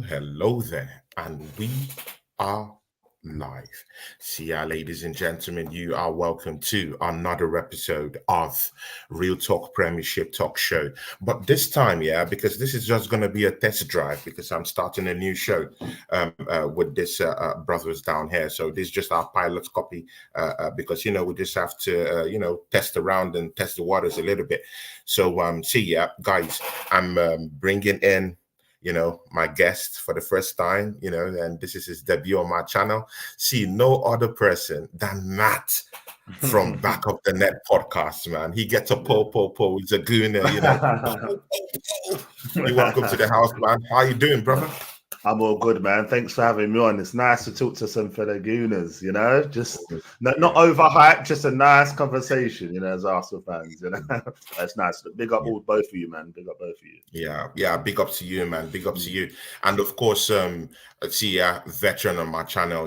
Hello there, and we are live. See ya, ladies and gentlemen. You are welcome to another episode of Real Talk Premiership Talk Show. But this time, because this is just going to be a test drive because I'm starting a new show with this brothers down here. So this is just our pilot copy because we just have to test around and test the waters a little bit. So guys, I'm bringing in my guest for the first time, and this is his debut on my channel. See, no other person than Matt from Back of the Net podcast, man. He gets a po. He's a gooner, You're welcome to the house, man. How you doing, brother? I'm all good, man. Thanks for having me on. It's nice to talk to some fellow Gooners, just not overhyped, just a nice conversation, as Arsenal fans, That's nice. Big up both of you, man. Big up both of you. Yeah. Big up to you, man. Big up to you. And of course, veteran on my channel,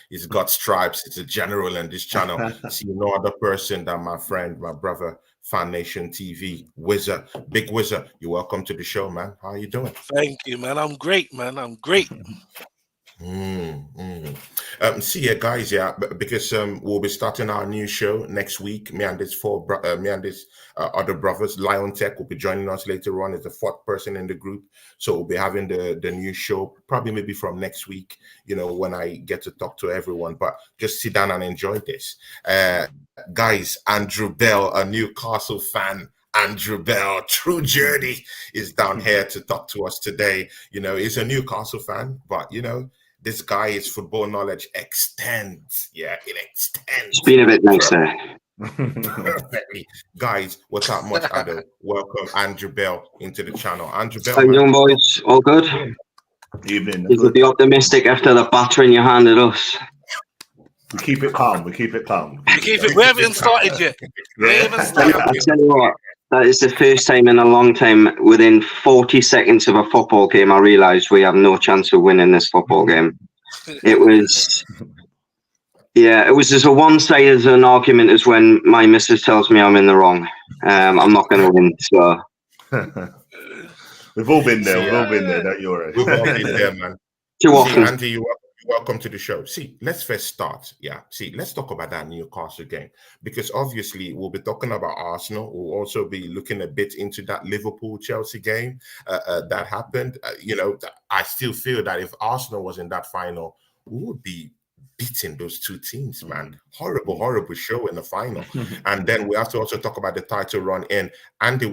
he's got stripes. It's a general on this channel. See, no other person than my friend, my brother, Fan Nation TV, Wizard, Big Wizard. You're welcome to the show, man. How are you doing? Thank you, man. I'm great, man. I'm great. Guys, because we'll be starting our new show next week. Me and this other brothers, Lion Tech, will be joining us later on as the fourth person in the group. So we'll be having the new show probably maybe from next week, when I get to talk to everyone. But just sit down and enjoy this. Guys, Andrew Bell, a Newcastle fan. Andrew Bell, true journey, is down here to talk to us today. He's a Newcastle fan, but this guy's football knowledge extends. Yeah, it extends. It's been a bit nice there. Perfectly. Guys, without much ado, welcome Andrew Bell into the channel. Andrew Bell. How you doing, boys? All good? Evening. You could be optimistic after the battering you handed us. We keep it calm. We keep it. We haven't even started yet. I tell you what, that is the first time in a long time within 40 seconds of a football game I realised we have no chance of winning this football game. It was as a one-sided an argument as when my missus tells me I'm in the wrong. I'm not going to win, so... We've all been there. Don't you worry. We've all been there, man. Too often. Andy, you're welcome to the show. See, let's first start. Let's talk about that Newcastle game because obviously we'll be talking about Arsenal. We'll also be looking a bit into that Liverpool-Chelsea game that happened. I still feel that if Arsenal was in that final, we would be beating those two teams, man. Horrible show in the final. And then we have to also talk about the title run in. Andy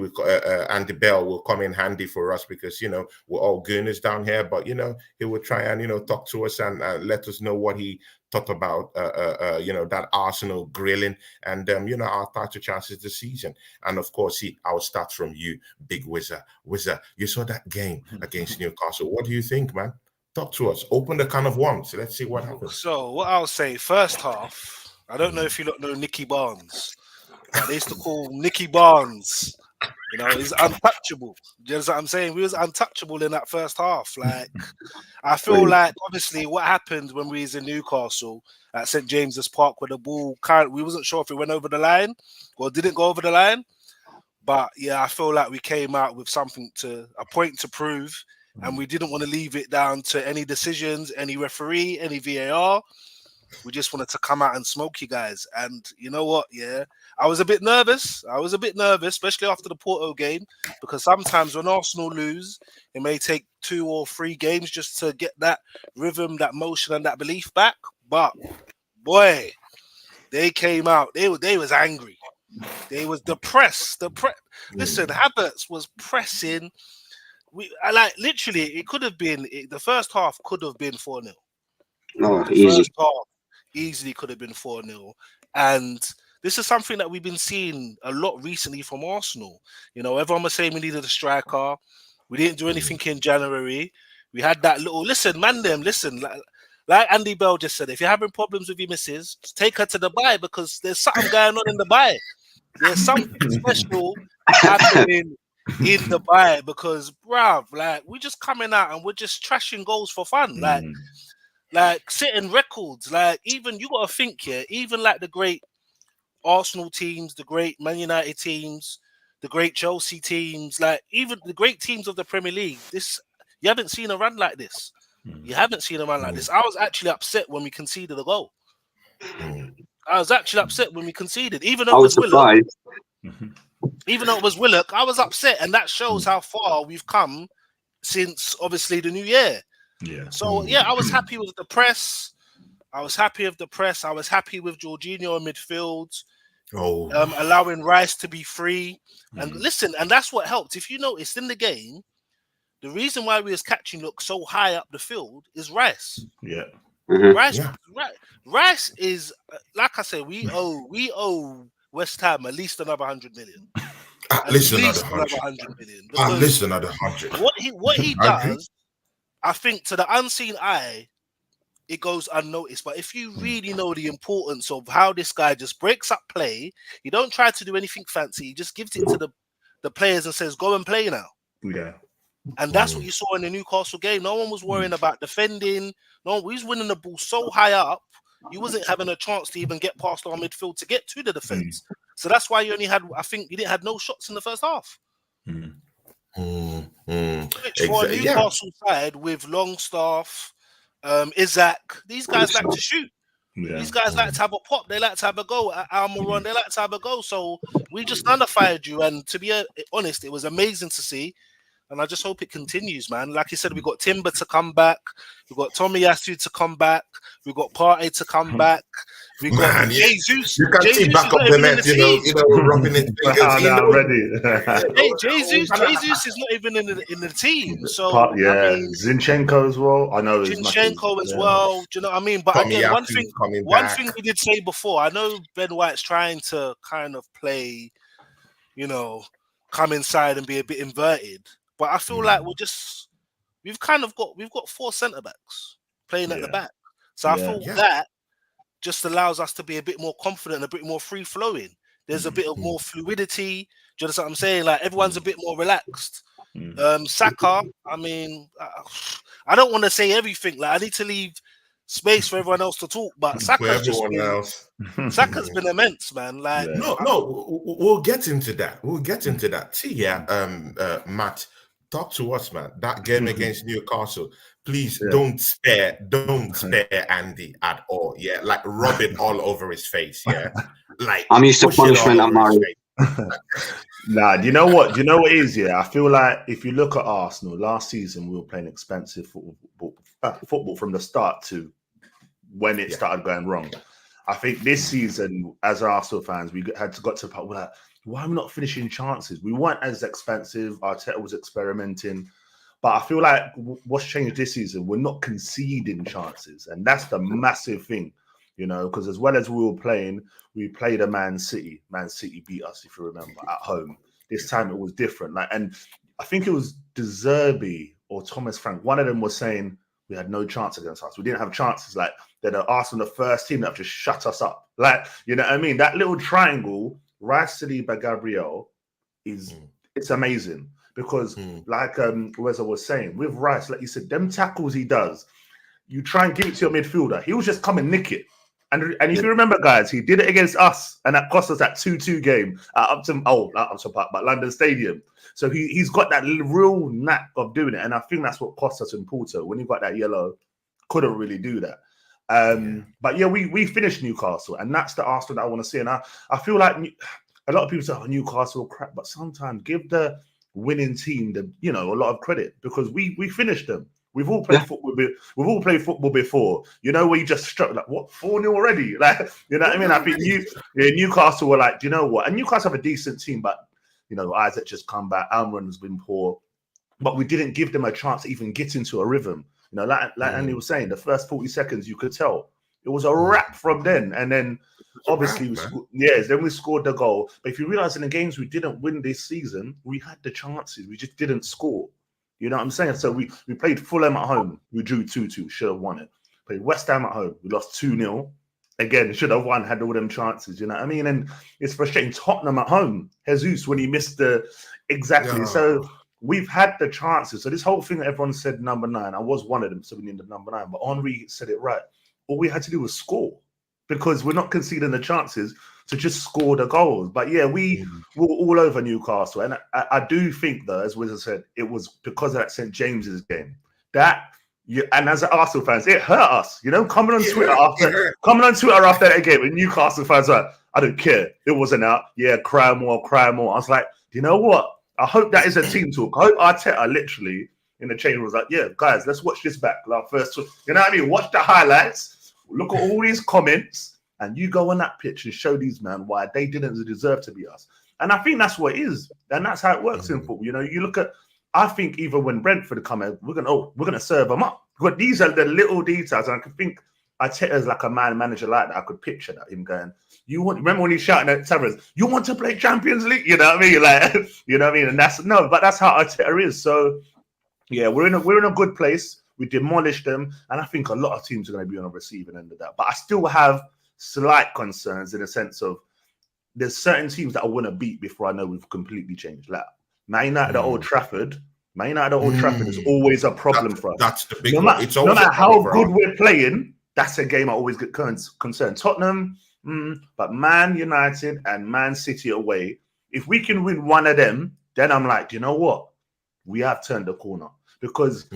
Bell will come in handy for us because, we're all gooners down here, but, he will try and, talk to us and let us know what he thought about, that Arsenal grilling and, our title chances this season. And of course, I'll start from you, Big Wizard. Wizard, you saw that game against Newcastle. What do you think, man? Talk to us. Open the can of worms. Let's see what happens. So what I'll say, first half, I don't know if you lot know Nicky Barnes. But they used to call Nicky Barnes. He's untouchable. You know what I'm saying? We was untouchable in that first half. Like, I feel like obviously what happened when we was in Newcastle at St. James's Park where the ball we wasn't sure if it went over the line or didn't go over the line. But yeah, I feel like we came out with a point to prove. And we didn't want to leave it down to any decisions, any referee, any VAR. We just wanted to come out and smoke you guys. And you know what? Yeah, I was a bit nervous, especially after the Porto game, because sometimes when Arsenal lose, it may take 2 or 3 games just to get that rhythm, that motion, and that belief back. But boy, they came out. They was angry. They was depressed. Listen, Havertz was pressing. Literally, it could have been the first half could have been 4-0. Easy. First half easily could have been 4-0, and this is something that we've been seeing a lot recently from Arsenal. Everyone was saying we needed a striker. We didn't do anything in January. We had that little listen. Like Andy Bell just said, if you're having problems with your missus, just take her to Dubai because there's something going on in Dubai. There's something special happening in Dubai because, bruv, we're just coming out and we're just trashing goals for fun. Like setting records. Even you got to think here, even the great Arsenal teams, the great Man United teams, the great Chelsea teams, even the great teams of the Premier League, You haven't seen a run like this. You haven't seen a run like this. I was actually upset when we conceded a goal. I was actually upset when we conceded, even though I it was was Willock. surprised. Even though it was Willock, I was upset, and that shows how far we've come since obviously the new year. Yeah. So I was happy with the press. I was happy with Jorginho in midfield. Allowing Rice to be free. And listen, and that's what helped. If you noticed in the game, the reason why we was catching look so high up the field is Rice. Yeah. Rice is like I said, we owe West Ham at least another 100 million. At least another 100 million. At least another 100. What he does, I think to the unseen eye, it goes unnoticed. But if you really know the importance of how this guy just breaks up play, he don't try to do anything fancy. He just gives it to the players and says, "Go and play now." Yeah. And that's what you saw in the Newcastle game. No one was worrying about defending. No, we was winning the ball so high up, you wasn't having a chance to even get past our midfield to get to the defense. So that's why you only had, I think, you didn't have no shots in the first half. Which for a Newcastle side with Longstaff, Isaac, these guys like to shoot. Yeah. These guys like to have a pop. They like to have a go. Almiron, they like to have a go. So we just nullified you. And to be honest, it was amazing to see. And I just hope it continues, man. Like you said, we got Timber to come back. We got Tomiyasu to come back. We got Partey to come back. We got Jesus. You can't see back up the net, you know, rubbing it. Jesus is not even in the team. So Zinchenko as well. I know Zinchenko as well. Do you know what I mean? But again, one thing we did say before, I know Ben White's trying to kind of play, you know, come inside and be a bit inverted. But I feel like we've got 4 centre backs playing at the back. So I feel that just allows us to be a bit more confident, a bit more free flowing. There's a bit of more fluidity. Do you understand what I'm saying? Like everyone's a bit more relaxed. Saka, I mean, I don't want to say everything. Like I need to leave space for everyone else to talk, but Saka's been immense, man. Like we'll get into that. See, Matt, talk to us, man. That game against Newcastle, please don't spare Andy at all. Yeah, like rub it all over his face. Yeah, like I'm used to punishment. I'm married. Nah, do you know what? It is? Yeah, I feel like if you look at Arsenal last season, we were playing expensive football from the start to when it started going wrong. I think this season, as Arsenal fans, we got to the part where like, why are we not finishing chances? We weren't as expensive. Arteta was experimenting. But I feel like what's changed this season, we're not conceding chances. And that's the massive thing, you know, because as well as we were playing, we played a Man City. Man City beat us, if you remember, at home. This time it was different. Like, and I think it was De Zerbi or Thomas Frank. One of them was saying we had no chance against us. We didn't have chances. Like, they're Arsenal, the first team that have just shut us up. Like, you know what I mean? That little triangle, Rice, Saliba, Gabriel, it's amazing. Because like Weza was saying, with Rice, like you said, them tackles he does, you try and give it to your midfielder. He was just come and nick it. And if you remember, guys, he did it against us, and that cost us that 2-2 game at Upton Park, but London Stadium. So he's got that real knack of doing it, and I think that's what cost us in Porto. When he got that yellow, couldn't really do that. But yeah, we finished Newcastle, and that's the Arsenal that I want to see. And I feel like a lot of people say, "Oh, Newcastle crap," but sometimes give the winning team a lot of credit, because we finished them. We've all played football. We've all played football before. You know, where you just struck like, what, 4-0 already? Like, you know what I mean? I think Newcastle were like, do you know what? And Newcastle have a decent team, but you know, Isaac just come back. Almiron has been poor, but we didn't give them a chance to even get into a rhythm. You know, like Andy was saying, the first 40 seconds you could tell it was a wrap from then, and then obviously then we scored the goal. But if you realize in the games we didn't win this season, we had the chances, we just didn't score. You know what I'm saying? So we played Fulham at home, we drew 2-2, should have won it. Played West Ham at home, we lost 2-0. Again, should have won, had all them chances. You know what I mean? And it's frustrating. Tottenham at home, Jesus, when he missed So we've had the chances. So this whole thing that everyone said number 9, I was one of them, so we needed number 9. But Henri said it right. All we had to do was score. because we're not conceding the chances to just score the goals. But yeah, we were all over Newcastle. And I do think, though, as Wizard said, it was because of that St. James's game. And as Arsenal fans, it hurt us. You know, coming on Twitter after that game, and Newcastle fans were like, I don't care. It wasn't out. Yeah, cry more. I was like, you know what? I hope that is a team talk. I hope Arteta literally in the change was like, yeah, guys, let's watch this back. Like first, you know what I mean? Watch the highlights. Look at all these comments. And you go on that pitch and show these men why they didn't deserve to be us. And I think that's what it is. And that's how it works in football. You know, you look at, I think even when Brentford come in, we're gonna serve them up. But these are the little details. And I could think Arteta's like a manager like that. I could picture that him going, remember when he's shouting at Tavares, you want to play Champions League? You know what I mean? Like, you know what I mean? And that's how Arteta is. So yeah, we're in a good place. We demolished them. And I think a lot of teams are going to be on the receiving end of that. But I still have slight concerns in the sense of there's certain teams that I want to beat before I know we've completely changed. Like Man United at Old Trafford is always a problem for us. That's the big one. No matter how good we're playing, that's a game I always get concerned. Tottenham, but Man United and Man City away, if we can win one of them, then I'm like, you know what? We have turned the corner. Because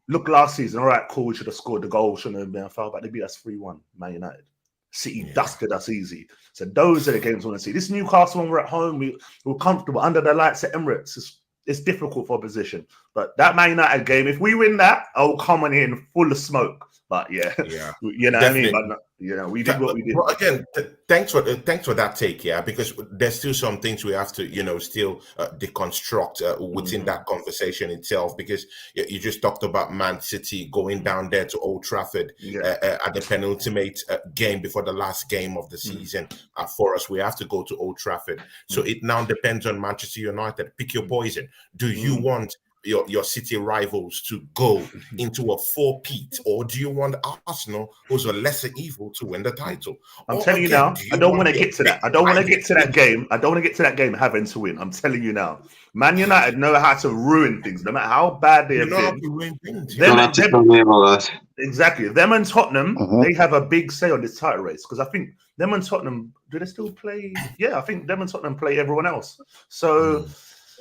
look, last season, all right, cool, we should have scored the goal, shouldn't have been a foul, but they beat us 3-1, Man United. City dusted us easy. So those are the games I want to see. This Newcastle, when we're at home, we're comfortable under the lights at Emirates. It's difficult for opposition. But that Man United game, if we win that, I'll come on in full of smoke. But yeah. You know definitely. What I mean? But, you know, we did what we did. Well, again, thanks for that take, because there's still some things we have to, still deconstruct within that conversation itself, because you just talked about Man City going down there to Old Trafford at the penultimate game before the last game of the season. For us, we have to go to Old Trafford. So it now depends on Manchester United. Pick your poison. Do you want your City rivals to go into a four-peat, or do you want Arsenal, who's a lesser evil, to win the title? I'm telling you now, I don't want to get to that. I don't want to get to that game. I don't want to get to that game having to win. I'm telling you now. Man United know how to ruin things, no matter how bad they have been. Exactly. Them and Tottenham, they have a big say on this title race, because I think them and Tottenham, do they still play? Yeah, I think them and Tottenham play everyone else. So...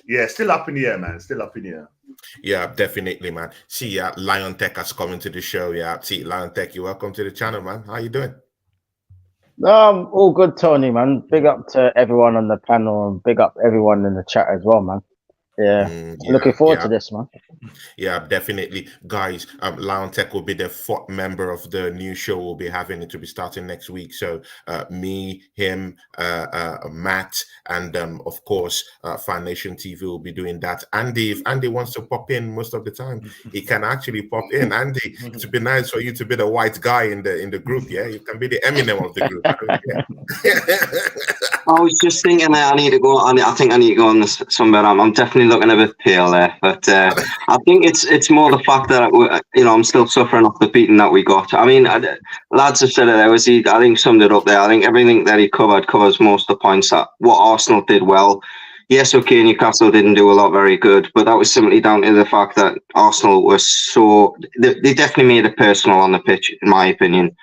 yeah, still up in the air, man. Still up in the air. Yeah, definitely, man. See, Lion Tech has come into the show. Yeah, see, Lion Tech, you're welcome to the channel, man. How you doing? All good, Tony, man. Big up to everyone on the panel and big up everyone in the chat as well, man. Looking forward to this, man. Yeah, definitely, guys. Lion Tech will be the fourth member of the new show we'll be having. It will be starting next week. So me, him, Matt, and of course, Fan Nation TV will be doing that. Andy, if Andy wants to pop in most of the time, he can actually pop in. Andy, it would be nice for you to be the white guy in the group. Yeah, you can be the Eminem of the group. I was just thinking that I need to go on. I think I need to go on this somewhere. I'm definitely looking a bit pale there, but I think it's more the fact that I'm still suffering off the beating that we got. I mean, lads have said it there. I think summed it up there. I think everything that he covers most of the points that what Arsenal did well. Yes, okay, Newcastle didn't do a lot very good, but that was simply down to the fact that Arsenal was they definitely made it personal on the pitch, in my opinion.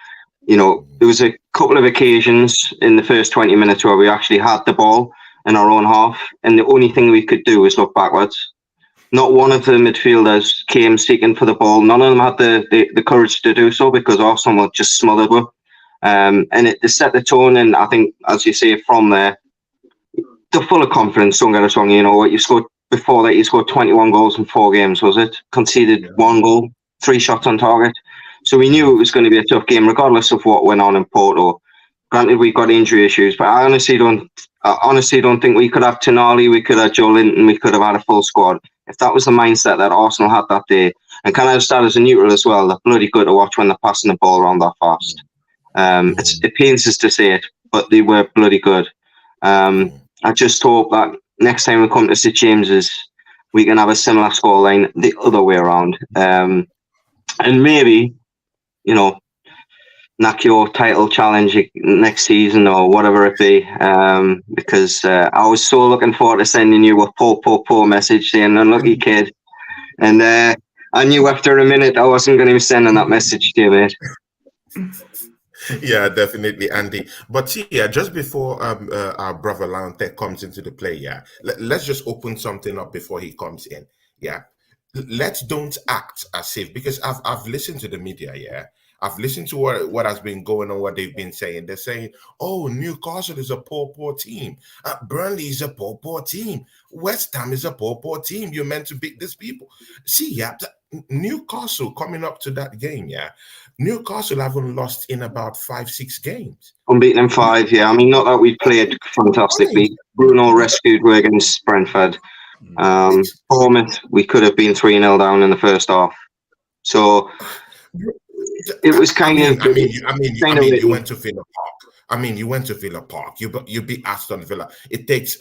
There was a couple of occasions in the first 20 minutes where we actually had the ball in our own half, and the only thing we could do was look backwards. Not one of the midfielders came seeking for the ball. None of them had the courage to do so, because Arsenal were just smothered with. And it set the tone, and I think, as you say, from there, they're full of confidence, don't get us wrong. You scored before that, you scored 21 goals in 4 games, was it? Conceded 1 goal, 3 shots on target. So we knew it was going to be a tough game, regardless of what went on in Porto. Granted, we've got injury issues, but I honestly don't think we could have Tonali, we could have Joe Linton, we could have had a full squad. If that was the mindset that Arsenal had that day, and can I start as a neutral as well, they're bloody good to watch when they're passing the ball around that fast. It pains us to say it, but they were bloody good. I just hope that next time we come to St. James's, we can have a similar scoreline the other way around. And maybe, knock your title challenge next season or whatever it be, because I was so looking forward to sending you a poor message saying unlucky kid, and I knew after a minute I wasn't going to be sending that message to you, mate. Yeah, definitely, Andy. But see, yeah, just before our brother Lante comes into the play, yeah, let's just open something up before he comes in. Yeah, let's don't act as if, because I've listened to the media. Yeah, I've listened to what has been going on, what they've been saying. They're saying, "Oh, Newcastle is a poor team. Burnley is a poor team. West Ham is a poor team. You're meant to beat these people." See, yeah, Newcastle coming up to that game, yeah. Newcastle haven't lost in about 5-6 games. Unbeaten in 5, yeah. I mean, not that we played fantastically. Bruno rescued we against Brentford. Bournemouth, we could have been 3-0 down in the first half. So it was kind of. You went to Villa Park. You went to Villa Park. You beat Aston Villa. It takes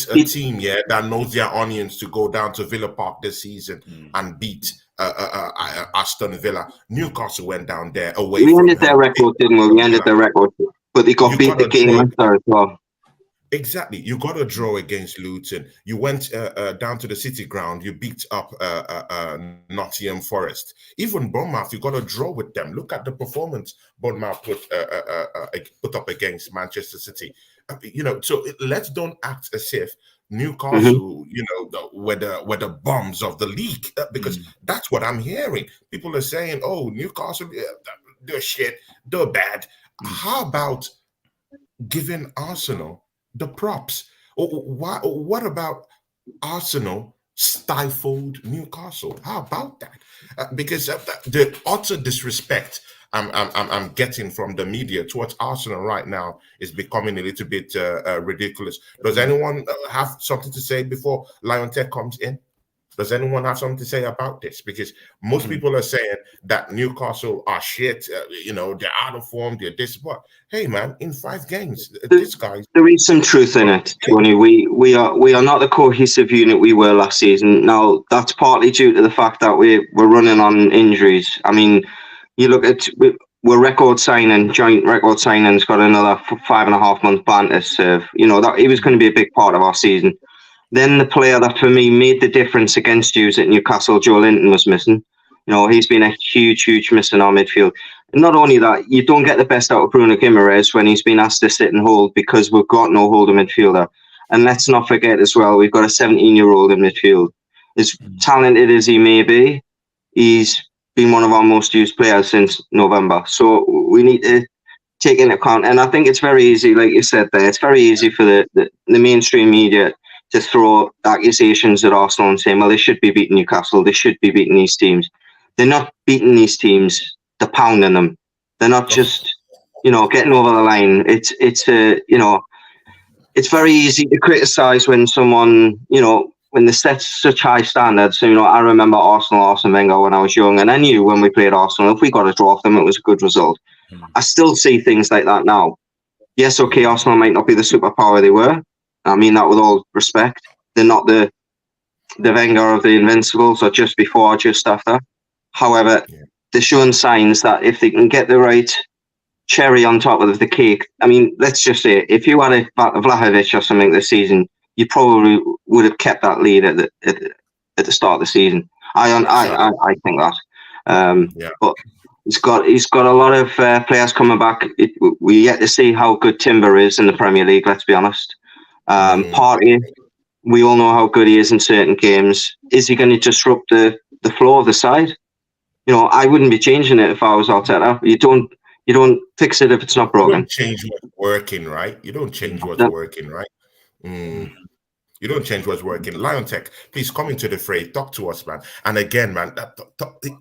a team, yeah, that knows their onions to go down to Villa Park this season and beat Aston Villa. Newcastle went down there away. We ended their record, didn't we? We ended their record, but they got beat the game after as well. Exactly. You got a draw against Luton. You went down to the City Ground. You beat up Nottingham Forest. Even Bournemouth, you got a draw with them. Look at the performance Bournemouth put up against Manchester City. So let's don't act as if Newcastle, were the bombs of the league, because that's what I'm hearing. People are saying, "Oh, Newcastle, they're shit, they're bad." How about giving Arsenal the props? What about Arsenal stifled Newcastle? How about that? Because the utter disrespect I'm getting from the media towards Arsenal right now is becoming a little bit ridiculous. Does anyone have something to say before Lion Tech comes in? Does anyone have something to say about this? Because most people are saying that Newcastle are shit. They're out of form. They're this. But hey, man, in 5 games, this guy. There is some truth in it, Tony. We are not the cohesive unit we were last season. Now that's partly due to the fact that we're running on injuries. I mean, you look at we're joint record signings. Got another 5.5 month ban to serve. That he was going to be a big part of our season. Then the player that for me made the difference against you at Newcastle, Joe Linton, was missing. He's been a huge miss in our midfield. And not only that, you don't get the best out of Bruno Guimaraes when he's been asked to sit and hold, because we've got no holding midfielder. And let's not forget as well, we've got a 17-year-old in midfield. As talented as he may be, he's been one of our most used players since November. So we need to take into account. And I think it's very easy, like you said there, it's very easy for the mainstream media to throw accusations at Arsenal and saying, well, they should be beating Newcastle, they should be beating these teams. They're not beating these teams, they're pounding them. They're not just, getting over the line. It's very easy to criticise when someone, when they set such high standards. So, I remember Arsene Wenger when I was young, and I knew when we played Arsenal, if we got a draw off them, it was a good result. I still see things like that now. Yes, okay, Arsenal might not be the superpower they were. I mean that with all respect. They're not the Wenger of the Invincibles, or just before or just after. However, they're showing signs that if they can get the right cherry on top of the cake, I mean, let's just say, if you had a Vlahovic or something this season, you probably would have kept that lead at the start of the season. I think that. But he's got a lot of players coming back. We yet to see how good Timber is in the Premier League. Let's be honest. Partey, we all know how good he is in certain games. Is he going to disrupt the flow of the side? I wouldn't be changing it if I was Arteta. You don't fix it if it's not broken. You don't change what's working, right? You don't change what's working, right? You don't change what's working. Lion Tech, please come into the fray. Talk to us, man. And again, man,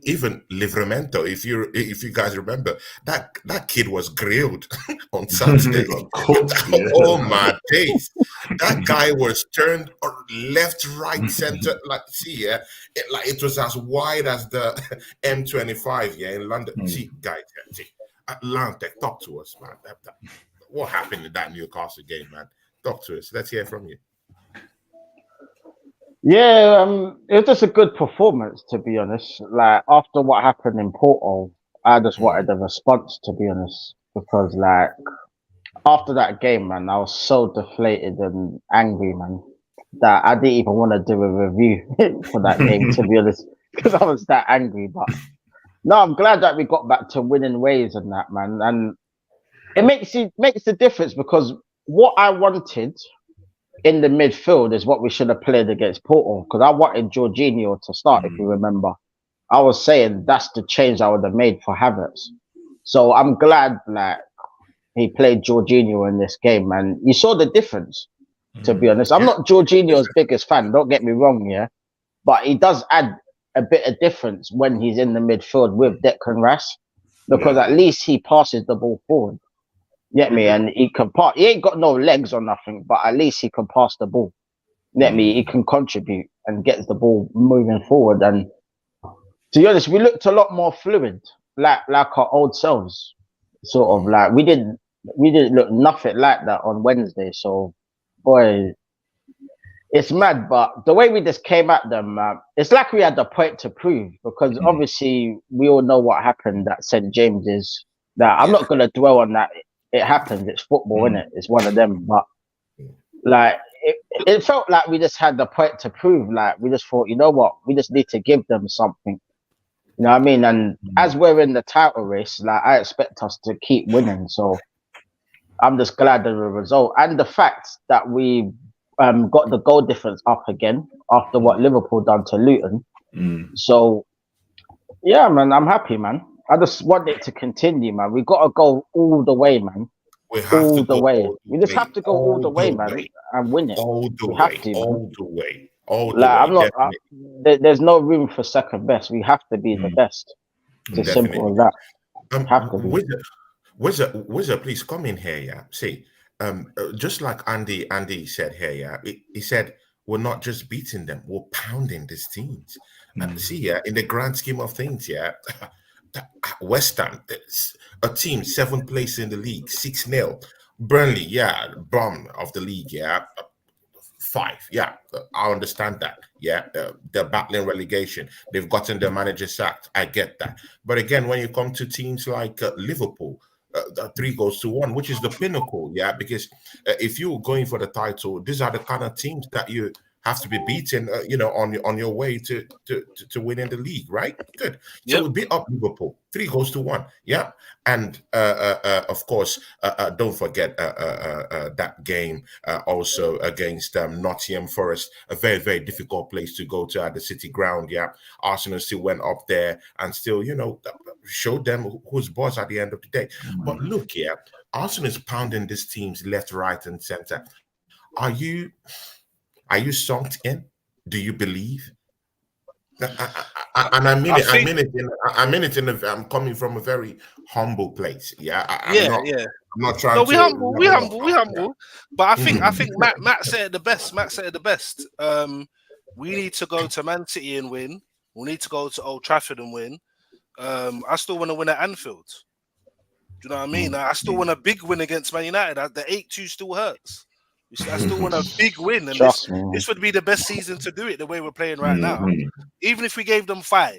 even Livramento, if you guys remember, that kid was grilled on Saturday. Oh my days. That guy was turned left, right, center. It was as wide as the M25 in London. See, guys, Lion Tech, talk to us, man. What happened in that Newcastle game, man? Talk to us. Let's hear from you. Yeah, it was just a good performance, to be honest. Like, after what happened in Porto, I just wanted a response, to be honest, because after that game, man, I was so deflated and angry, man, that I didn't even want to do a review for that game, to be honest, because I was that angry. But No, I'm glad that we got back to winning ways and that, man. And it makes the difference because what I wanted in the midfield is what we should have played against Porto. Because I wanted Jorginho to start, if you remember. I was saying that's the change I would have made for Havertz. So I'm glad like he played Jorginho in this game, and you saw the difference. To be honest, I'm not Jorginho's biggest fan. Don't get me wrong, yeah, but he does add a bit of difference when he's in the midfield with Declan Rice, because at least he passes the ball forward. Get me? And he can pass. He ain't got no legs or nothing, but at least he can pass the ball. Get me? He can contribute and gets the ball moving forward. And to be honest, we looked a lot more fluid, like our old selves. Sort of like we didn't look nothing like that on Wednesday. So, boy, it's mad. But the way we just came at them, it's like we had the point to prove, because obviously we all know what happened at St. James's. That I'm not gonna dwell on that. It happens. It's football, innit? It's one of them. But like, it felt like we just had the point to prove. Like, we just thought, you know what? We just need to give them something. You know what I mean? And as we're in the title race, like, I expect us to keep winning. So I'm just glad of the result and the fact that we got the goal difference up again after what Liverpool done to Luton. So yeah, man, I'm happy, man. I just want it to continue, man. We got to go all the way, man. We have to go way. all We just the have to go all the way, man, and win it. All the We way, have to, all the way, all the like, way. I'm not. There's no room for second best. We have to be the best. It's as simple as that. Have to be. Wizard, please come in here, yeah. See, just like Andy said here, yeah. He said we're not just beating them, we're pounding these teams. And see, yeah, in the grand scheme of things, yeah. West Ham, a team 7th place in the league, 6-0. Burnley, yeah, bottom of the league, yeah, 5. Yeah, I understand that. Yeah, they're battling relegation. They've gotten their manager sacked. I get that. But again, when you come to teams like Liverpool, 3-1, which is the pinnacle, yeah, because if you're going for the title, these are the kind of teams that you have to be beaten, on your way to winning the league, right? Good. So we beat up Liverpool, 3-1, yeah. And of course, don't forget that game also against Nottingham Forest, a very, very difficult place to go to at the City Ground, yeah. Arsenal still went up there and still, showed them who's boss at the end of the day. But look, yeah, Arsenal is pounding these teams left, right, and center. Are you sunk in? Do you believe? And I mean it. I'm coming from a very humble place. Yeah, I'm not trying to. We humble. But I think Matt said it the best. We need to go to Man City and win. We need to go to Old Trafford and win. I still want to win at Anfield. Do you know what I mean? I still want a big win against Man United. The 8-2 still hurts. I still want a big win, and this would be the best season to do it the way we're playing right now. Even if we gave them 5,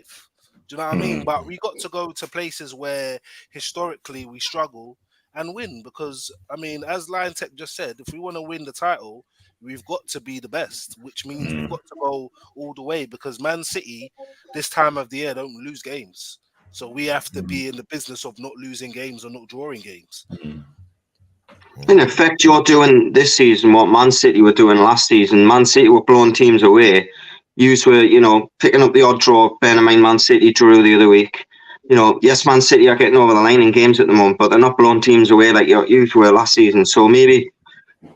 do you know what I mean? But we got to go to places where historically we struggle and win, because I mean, as Lion Tech just said, if we want to win the title, we've got to be the best, which means we've got to go all the way, because Man City this time of the year don't lose games, so we have to be in the business of not losing games or not drawing games. In effect, you're doing this season what Man City were doing last season. Man City were blowing teams away. Yous were, picking up the odd draw. Bear in mind, Man City drew the other week. Yes, Man City are getting over the line in games at the moment, but they're not blowing teams away like you were last season. So maybe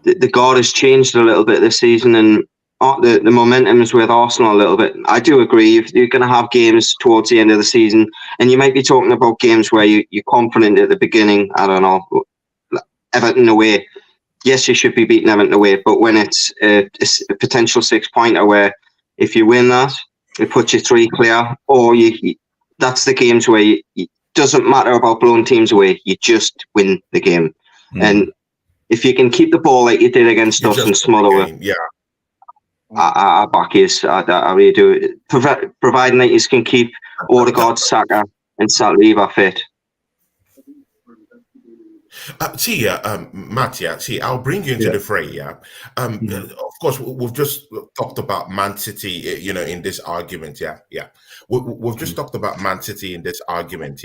the guard has changed a little bit this season, and the momentum is with Arsenal a little bit. I do agree. If you're going to have games towards the end of the season, and you might be talking about games where you're confident at the beginning, I don't know, Everton away, yes, you should be beating Everton away, but when it's a potential 6-pointer where if you win that, it puts you 3 clear, or that's the games where it doesn't matter about blowing teams away, you just win the game. And if you can keep the ball like you did against us and smother it, I back you. I really do. Providing that you can keep Odegaard, Saka and Saliba fit. Matt, I'll bring you into the fray, Of course, we've just talked about Man City, in this argument, We've just talked about Man City in this argument,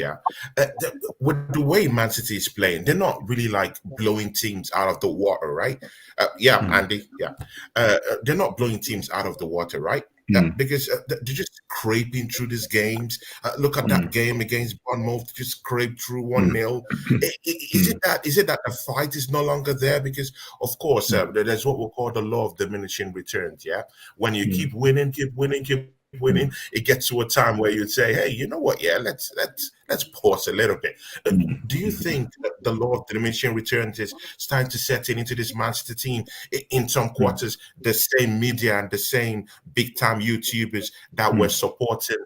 with the way Man City is playing, they're not really like blowing teams out of the water, right? Andy, they're not blowing teams out of the water, right? Because they're just scraping through these games. Look at that game against Bournemouth, just scraped through 1-0. Is it that the fight is no longer there? Because of course, there's what we call the law of diminishing returns. Yeah, when you keep winning, it gets to a time where you'd say, "Hey, you know what? Yeah, let's pause a little bit." Do you think that the law of diminishing returns is starting to set into this Man City team? In some quarters, the same media and the same big time YouTubers that were supporting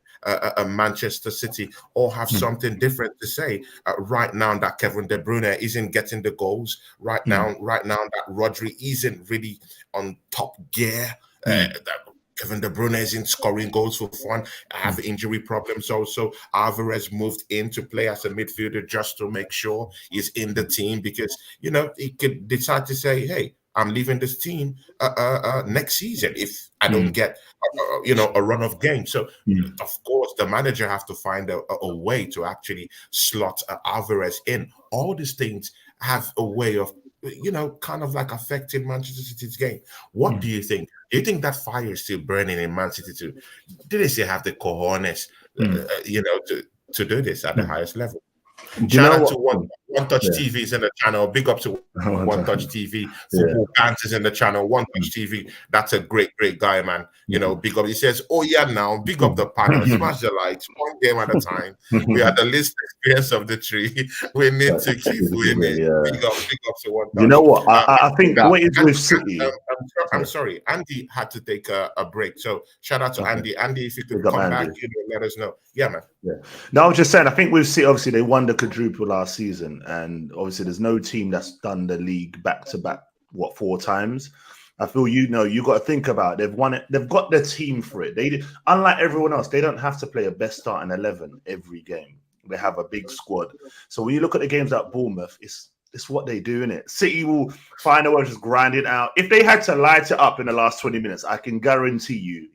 Manchester City all have something different to say right now, that Kevin De Bruyne isn't getting the goals right now that Rodri isn't really on top gear, that Kevin De Bruyne isn't scoring goals for fun. I have injury problems also. Alvarez moved in to play as a midfielder just to make sure he's in the team, because he could decide to say, "Hey, I'm leaving this team next season if I don't get a run of games." So of course the manager has to find a way to actually slot Alvarez in. All these things have a way of kind of like affecting Manchester City's game. What do you think? Do you think that fire is still burning in Man City too? Do they still have the cojones to do this at the highest level? Shout out to One Touch TV is in the channel. Big up to One Touch TV. Football Pants is in the channel. One Touch TV. That's a great guy, man. Big up. He says, "Oh yeah, now big up the panel. Smash the likes. One game at a time. We are the least experience of the tree. We need to keep winning." Big up to One Touch. You know what? I think what is with City. I'm sorry. Andy had to take a break. So shout out to Andy. Andy, if you could come back, let us know. Yeah, man. No, I was just saying, I think with City, obviously they won the quadruple last season, and obviously there's no team that's done the league back to back 4 times. I feel you got to think about it. They've won it. They've got the team for it. They, unlike everyone else, they don't have to play a best starting 11 every game. They have a big squad. So when you look at the games at Bournemouth, it's what they do, innit? City will find a way to just grind it out. If they had to light it up in the last 20 minutes, I can guarantee you,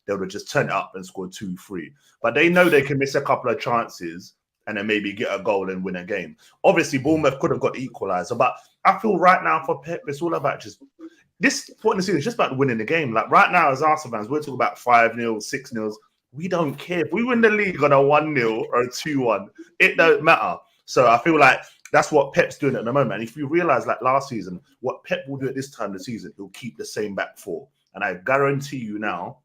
they would have just turned it up and scored 2-3. But they know they can miss a couple of chances and then maybe get a goal and win a game. Obviously, Bournemouth could have got the equaliser, but I feel right now for Pep, it's all about just this point in the season. It's just about winning the game. Like right now, as Arsenal fans, we're talking about 5-0, 6-0. We don't care if we win the league on a 1-0 or a 2-1. It don't matter. So I feel like that's what Pep's doing at the moment. And if you realize, like last season, what Pep will do at this time of the season, he'll keep the same back four. And I guarantee you now,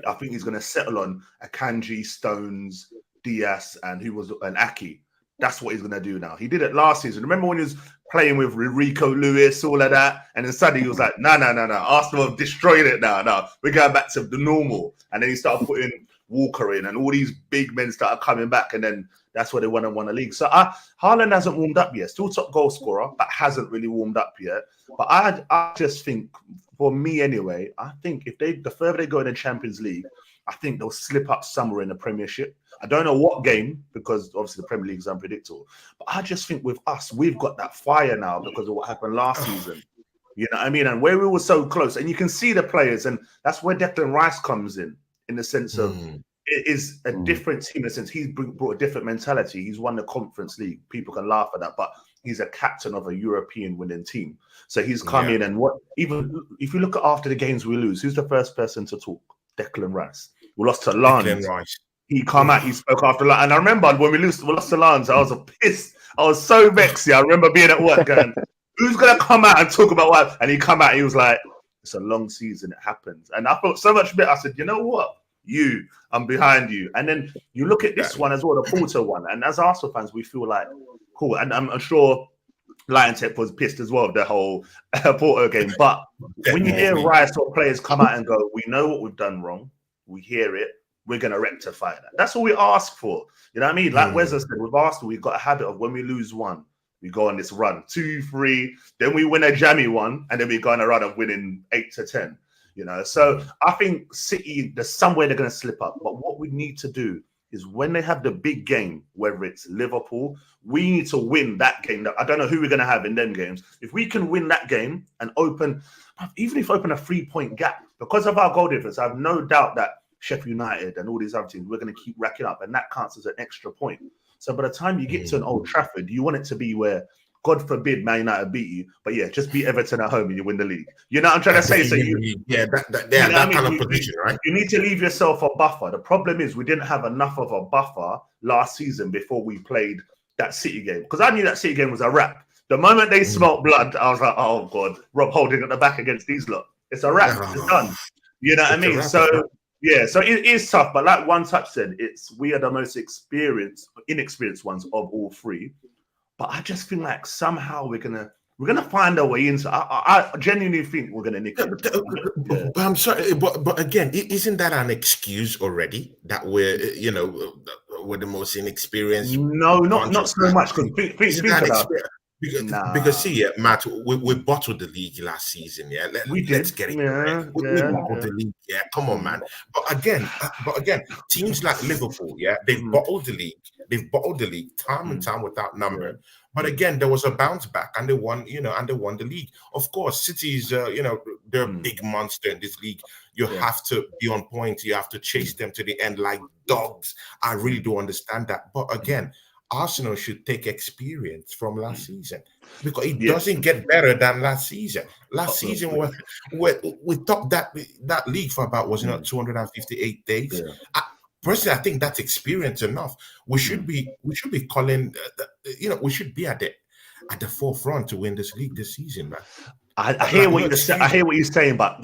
I think he's going to settle on Akanji, Stones, Diaz, and Aki. That's what he's going to do now. He did it last season. Remember when he was playing with Rico Lewis, all of that? And then suddenly he was like, no. Arsenal have destroyed it now. No, we're going back to the normal. And then he started putting Walker in, and all these big men started coming back. And then that's where they won a league. So Haaland hasn't warmed up yet. Still top goal scorer, but hasn't really warmed up yet. But I just think, for me anyway, I think if the further they go in the Champions League, I think they'll slip up somewhere in the Premiership. I don't know what game, because obviously the Premier League is unpredictable. But I just think with us, we've got that fire now because of what happened last season. You know what I mean? And where we were so close. And you can see the players, and that's where Declan Rice comes in the sense of it is a different team in the sense he's brought a different mentality. He's won the Conference League. People can laugh at that, but he's a captain of a European winning team. So he's come in, and even if you look at after the games we lose, who's the first person to talk? Declan Rice. We lost to Lens. He come out, he spoke after Lens. And I remember when we lost to Lens, I was pissed. I was so vexed. I remember being at work going, who's going to come out and talk about what? And he come out, he was like, it's a long season, it happens. And I felt so much better. I said, you know what? I'm behind you. And then you look at this one as well, the Porto one. And as Arsenal fans, we feel like, cool. And I'm sure Lion Tech was pissed as well of the whole Porto game. But when you hear Rice or players come out and go, we know what we've done wrong. We hear it. We're going to rectify that. That's all we ask for. You know what I mean? Like Wes said, with Arsenal, we've got a habit of when we lose one, we go on this run, 2, 3, then we win a jammy one, and then we go on a run of winning 8 to 10. You know, so I think City, there's somewhere they're going to slip up. But what we need to do is when they have the big game, whether it's Liverpool, we need to win that game. I don't know who we're going to have in them games. If we can win that game and open, even if open a 3-point gap, because of our goal difference, I have no doubt that Sheffield United and all these other teams, we're going to keep racking up, and that counts as an extra point. So by the time you get to an Old Trafford, you want it to be where, God forbid, Man United beat you, but yeah, just beat Everton at home and you win the league. You know what I'm trying to say? So that kind of position, right? You need to leave yourself a buffer. The problem is we didn't have enough of a buffer last season before we played that City game, because I knew that City game was a wrap. The moment they smelt blood, I was like, oh God, Rob Holding at the back against these lot. It's a wrap. It's done. You know what I mean? So yeah, so it is tough. But like One Touch said, we are the most inexperienced ones of all three. But I just feel like somehow we're gonna find a way into. I genuinely think we're gonna nick it. But I'm sorry, but again, isn't that an excuse already that we're we're the most inexperienced? No, not so much. Because see, Matt, we bottled the league last season. Yeah, let's get it. We bottled the league. Yeah, come on, man. But again, teams like Liverpool, they've bottled the league. They've bottled the league time and time without number. But again, there was a bounce back, and they won. And they won the league. Of course, City's, they're a big monster in this league. You have to be on point. You have to chase them to the end like dogs. I really do understand that. But again, Arsenal should take experience from last season, because it doesn't get better than last season. Last season, we topped that league for about 258 days. Personally, I think that's experience enough. We should be calling. We should be at the forefront to win this league this season, man. I hear what you're saying, but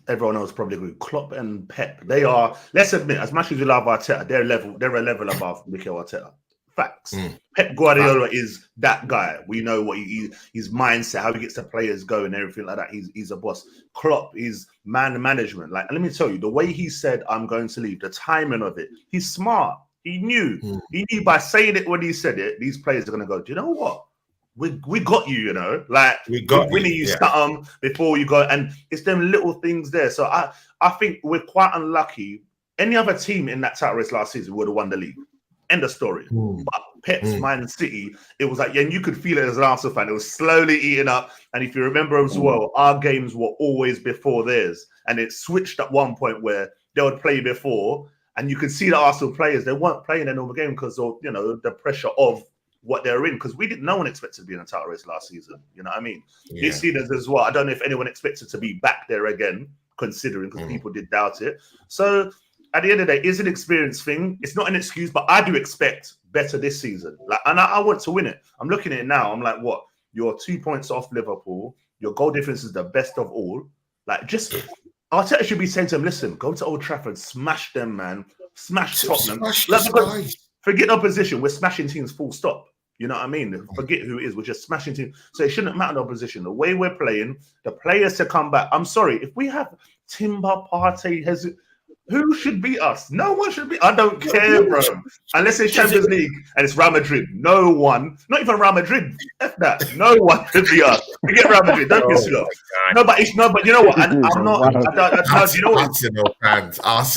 everyone else probably agree. Klopp and Pep, they are. Let's admit, as much as we love Arteta, they're a level above Mikel Arteta. Facts. Pep Guardiola is that guy. We know what his mindset, how he gets the players going, everything like that. He's a boss. Klopp is man management. Like, let me tell you, the way he said, "I'm going to leave," the timing of it. He's smart. He knew. He knew by saying it when he said it, these players are going to go, do you know what? We got you, like we're winning you something before you go, and it's them little things there. So I think we're quite unlucky. Any other team in that title race last season would have won the league. End of story. But Pep's Man City, it was like, and you could feel it as an Arsenal fan. It was slowly eating up. And if you remember as well, our games were always before theirs, and it switched at one point where they would play before, and you could see the Arsenal players, they weren't playing their normal game because of the pressure of what they're in, because no one expected to be in a title race last season. You know what I mean? This season as well, I don't know if anyone expected to be back there again, considering, because people did doubt it. So at the end of the day, it's an experience thing. It's not an excuse, but I do expect better this season. And I want to win it. I'm looking at it now. I'm like, what? You're 2 points off Liverpool. Your goal difference is the best of all. Arteta should be saying to them, listen, go to Old Trafford, smash them, man. Smash Tottenham. Forget opposition. We're smashing teams full stop. You know what I mean? Forget who it is. We're just smashing teams. So it shouldn't matter the opposition. The way we're playing, the players to come back. I'm sorry. If we have Timber, Partey, Jesus, who should beat us? No one should beat. I don't care, bro. Unless it's Champions League and it's Real Madrid. No one, not even Real Madrid. F that. No one should beat us. Forget Real Madrid. Don't piss me off. But you know what? I'm not. You know what? Arsenal fans. But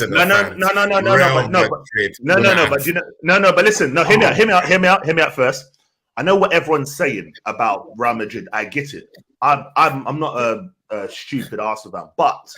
listen. No, hear me out first. I know what everyone's saying about Real Madrid. I get it. I'm not a stupid Arsenal fan, but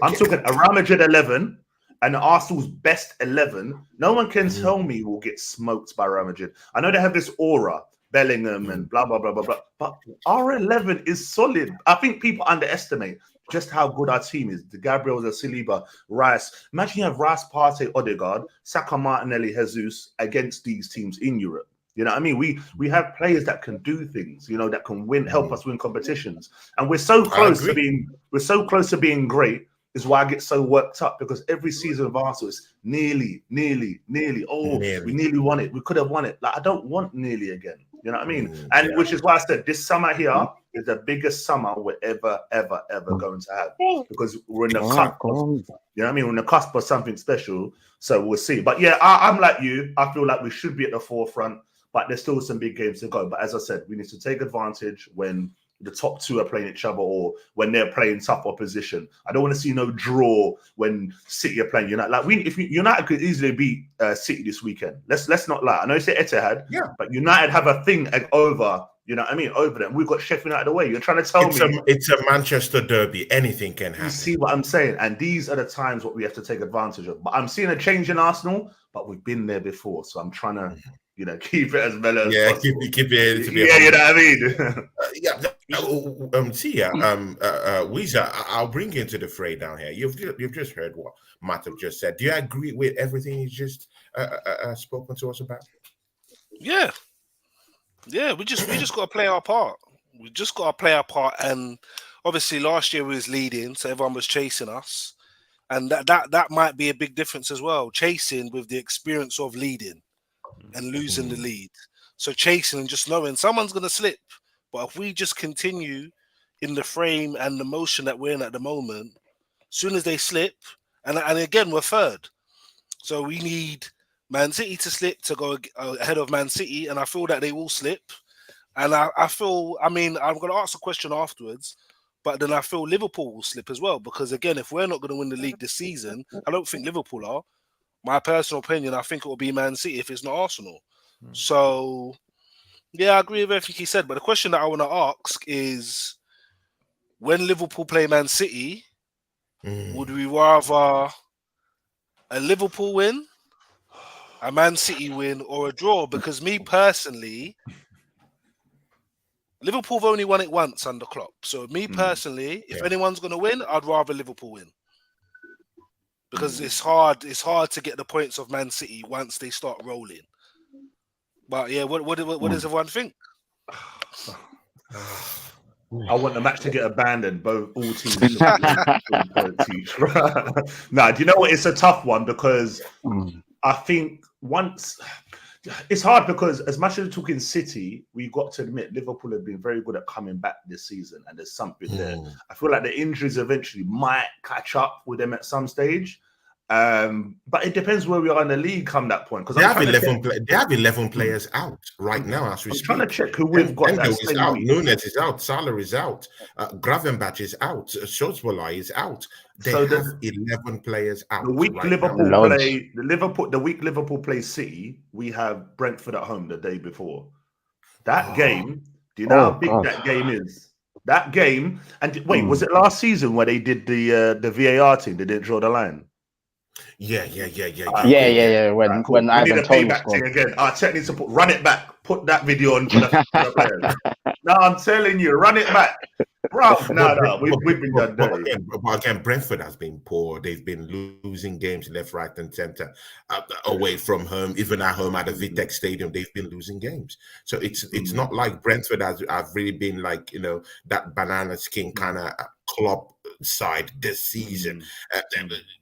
I'm talking a Real Madrid 11. And Arsenal's best 11, no one can tell me we'll get smoked by Real Madrid. I know they have this aura, Bellingham and blah, blah, blah, blah, blah. But our 11 is solid. I think people underestimate just how good our team is. The Gabriel, the Saliba, Rice. Imagine you have Rice, Partey, Odegaard, Saka, Martinelli, Jesus against these teams in Europe. You know what I mean? We have players that can do things, that can win, help us win competitions. And we're so close to being great. Is why I get so worked up, because every season of Arsenal is nearly. Oh, we nearly won it. We could have won it. Like, I don't want nearly again. You know what I mean? Which is why I said this summer here is the biggest summer we're ever going to have, because we're in the cusp. You know what I mean? We're in the cusp of something special. So we'll see. But yeah, I'm like you. I feel like we should be at the forefront, but there's still some big games to go. But as I said, we need to take advantage when the top two are playing each other, or when they're playing tough opposition. I don't want to see no draw when City are playing United. Like United could easily beat City this weekend. Let's not lie. I know it's Etihad, but United have a thing over. You know what I mean? Over them. We've got Sheffield United away. You're trying to tell me it's a Manchester derby. Anything can happen. You see what I'm saying? And these are the times what we have to take advantage of. But I'm seeing a change in Arsenal, but we've been there before. So I'm trying to, keep it as mellow as possible. keep it. To be you know what I mean? Weezer, I'll bring you into the fray down here. You've just heard what Matt have just said. Do you agree with everything he's just spoken to us about? Yeah. Yeah, we just got to play our part. We just got to play our part. And obviously last year we was leading, so everyone was chasing us. And that might be a big difference as well. Chasing with the experience of leading and losing the lead. So chasing and just knowing someone's going to slip. But if we just continue in the frame and the motion that we're in at the moment, as soon as they slip, and again, we're third. So we need Man City to slip to go ahead of Man City, and I feel that they will slip. And I feel, I'm going to ask a question afterwards, but then I feel Liverpool will slip as well. Because again, if we're not going to win the league this season, I don't think Liverpool are. My personal opinion, I think it will be Man City if it's not Arsenal. So, yeah, I agree with everything he said. But the question that I want to ask is, when Liverpool play Man City, would we rather a Liverpool win, a Man City win, or a draw? Because me personally, Liverpool have only won it once under Klopp. So me personally, if anyone's going to win, I'd rather Liverpool win. Because it's hard to get the points of Man City once they start rolling. But yeah, what does everyone think? I want the match to get abandoned. All teams. Do you know what? It's a tough one because I think it's hard because as much as we're talking City, we've got to admit Liverpool have been very good at coming back this season, and there's something there. I feel like the injuries eventually might catch up with them at some stage. But it depends where we are in the league come that point. Because they have 11 players out right now as we speak. I'm trying to check who we've got. Is out. Nunes is out. Salah is out. Gravenberch is out. Szoboszlai is out. They have 11 players out. The week Liverpool play City, we have Brentford at home the day before. That game, do you know how big that game is? That game, and wait, was it last season where they did the VAR thing? They didn't draw the line. Yeah. When Ivan Toney scored again, our tech needs to run it back. Put that video on for the players. No, I'm telling you, run it back, bro. No, we've been done dirty. But again, Brentford has been poor. They've been losing games left, right, and center, away from home. Even at home at the Vitex Stadium, they've been losing games. So it's not like Brentford have really been like that banana skin kind of club side this season.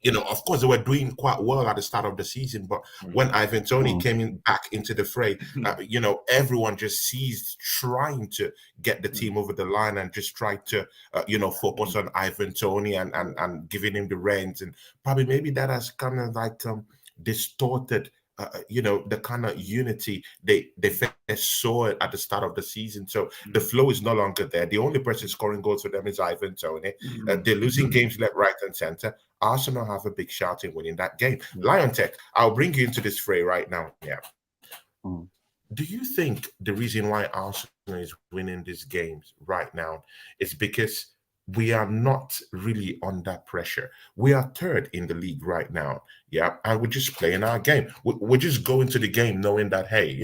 Of course they were doing quite well at the start of the season, but when Ivan Toney came back into the fray, everyone just ceased trying to get the team over the line and just tried to focus on Ivan Toney and giving him the reins, and probably maybe that has kind of like distorted the kind of unity they first saw at the start of the season. So the flow is no longer there. The only person scoring goals for them is Ivan Toney. They're losing games left, right, and center. Arsenal have a big shout in winning that game. Lion Tech, I'll bring you into this fray right now. Yeah. Do you think the reason why Arsenal is winning these games right now is because we are not really under pressure? We are third in the league right now, and we're just playing our game. We're just going to the game knowing that, hey,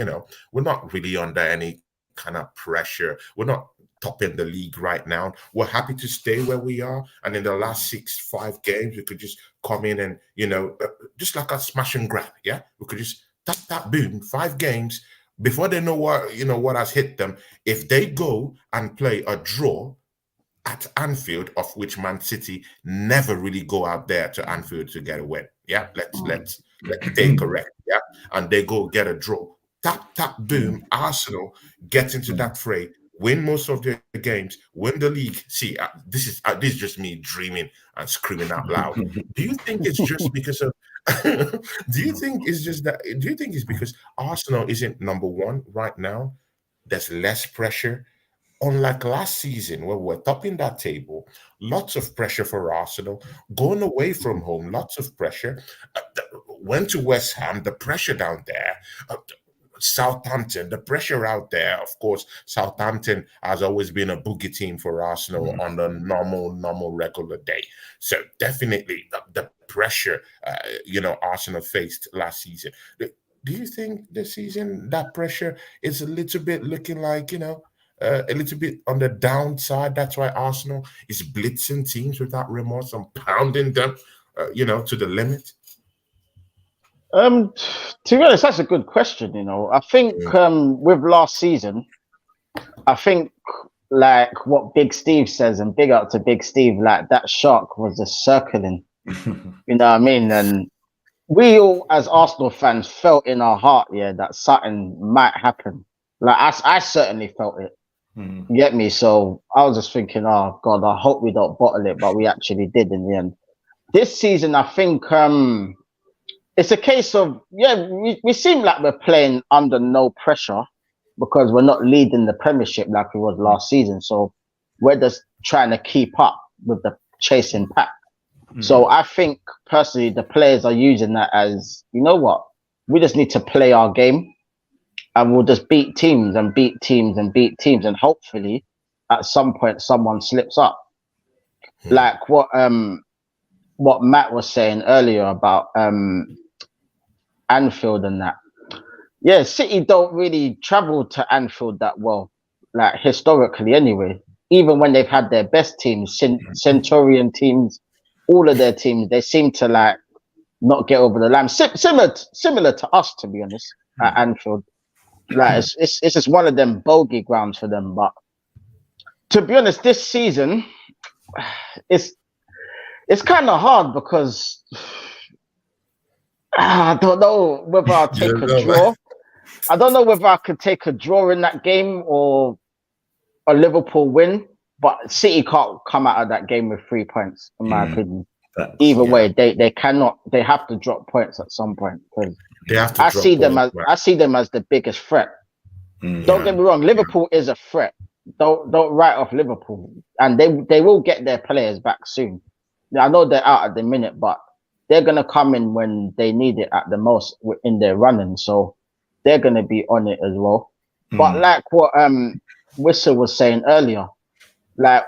we're not really under any kind of pressure. We're not topping the league right now. We're happy to stay where we are. And in the last 5 games, we could just come in and, just like a smash and grab, we could just tap, boom, 5 games. Before they know what has hit them, if they go and play a draw at Anfield, of which Man City never really go out there to Anfield to get a win. Let's stay correct. And they go get a draw. Tap, boom. Arsenal gets into that fray, win most of their games, win the league. See, this is just me dreaming and screaming out loud. Do you think it's just because of? Do you think it's because Arsenal isn't number one right now? There's less pressure. unlike last season where we're topping that table, lots of pressure for Arsenal, going away from home, lots of pressure. Went to West Ham, the pressure down there. Southampton, the pressure out there. Of course, Southampton has always been a boogie team for Arsenal on the normal, regular day. So definitely the pressure, Arsenal faced last season. Do you think this season that pressure is a little bit looking like, a little bit on the downside? That's why Arsenal is blitzing teams without remorse and pounding them, to the limit. To be honest, that's a good question. I think with last season, I think like what Big Steve says, and big up to Big Steve, like that shark was just circling. You know what I mean? And we all, as Arsenal fans, felt in our heart, that something might happen. Like I certainly felt it. You get me? So I was just thinking, oh God, I hope we don't bottle it, but we actually did in the end. This season, I think it's a case of, we seem like we're playing under no pressure because we're not leading the Premiership like we was last season. So we're just trying to keep up with the chasing pack. So I think personally the players are using that as, you know what, we just need to play our game and we'll just beat teams and beat teams and beat teams, and hopefully at some point someone slips up. Like what Matt was saying earlier about Anfield and that. Yeah, City don't really travel to Anfield that well, like historically anyway. Even when they've had their best teams, Centurion teams, all of their teams, they seem to like not get over the line. Similar to us, to be honest, at Anfield. Like it's just one of them bogey grounds for them. But to be honest, this season, it's kind of hard because I don't know whether I'll take a draw. I don't know whether I could take a draw in that game or a Liverpool win. But City can't come out of that game with 3 points, in my opinion. Either way, they cannot. They have to drop points at some point because I see them as the biggest threat. Don't get me wrong, Liverpool is a threat. Don't write off Liverpool, and they will get their players back soon. I know they're out at the minute, but they're gonna come in when they need it at the most in their running. So they're gonna be on it as well. But like what Whistle was saying earlier, like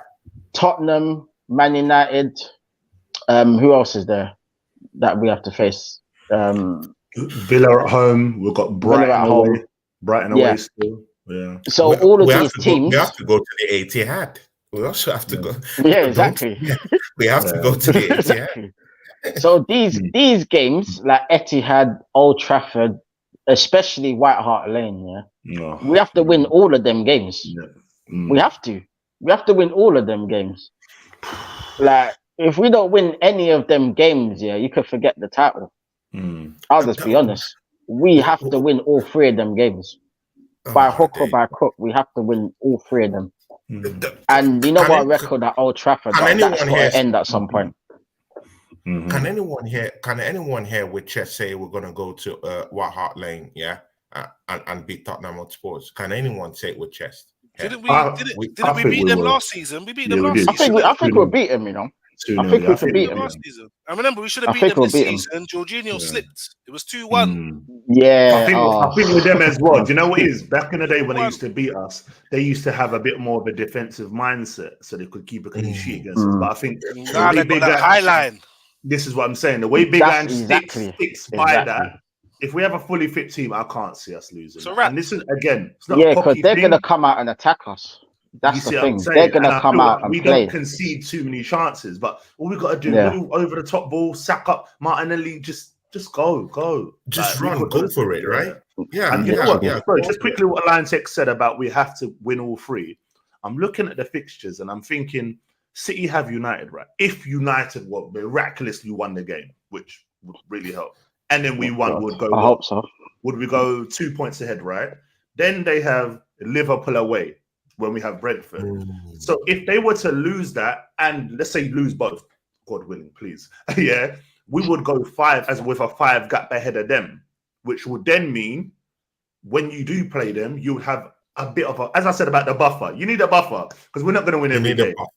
Tottenham, Man United, who else is there that we have to face? Villa at home. We've got Brighton at home. Brighton away still. Yeah. So all of these teams. We have to go to the Etihad. We also have to go. Yeah, exactly. We have to go to the Etihad. Exactly. So these games like Etihad, Old Trafford, especially White Hart Lane, we have to win all of them games. We have to win all of them games. Like if we don't win any of them games, you could forget the title. I'll just be honest. We have to win all 3 of them games. By hook or by crook, we have to win all 3 of them. And you know what record at Old Trafford, that's going to end at some point. Can anyone here with chest say we're going to go to White Hart Lane, and beat Tottenham Hotspur? Can anyone say it with chest? Didn't we beat them last season? We beat them last season. I think we'll beat them, I think we could beat them last season. I remember we should have beat them this season. Jorginho slipped. It was 2-1. Yeah. I think with them as well. Do you know what it is? Back in the day when they used to beat us, they used to have a bit more of a defensive mindset so they could keep a clean sheet against us. But I think that high line. This is what I'm saying. The way Big Ange sticks by that, if we have a fully fit team, I can't see us losing. And this is, again, it's not because they're going to come out and attack us. That's the thing. They're going to come out and we play. We don't concede too many chances, but all we got to do, over the top ball, sack up Martinelli, just go. Just run, go for it, right? Yeah. And you know what? Sorry, just quickly what Lion Tech said about we have to win all 3. I'm looking at the fixtures and I'm thinking City have United, right? If United miraculously won the game, which would really help, and then we won, I hope so. Would we go 2 points ahead, right? Then they have Liverpool away when we have Brentford. So if they were to lose that, and let's say lose both, God willing, please, we would go 5 with a 5 gap ahead of them, which would then mean when you do play them, you would have a bit of a, as I said about the buffer, you need a buffer because we're not going to win You every need a game. buffer.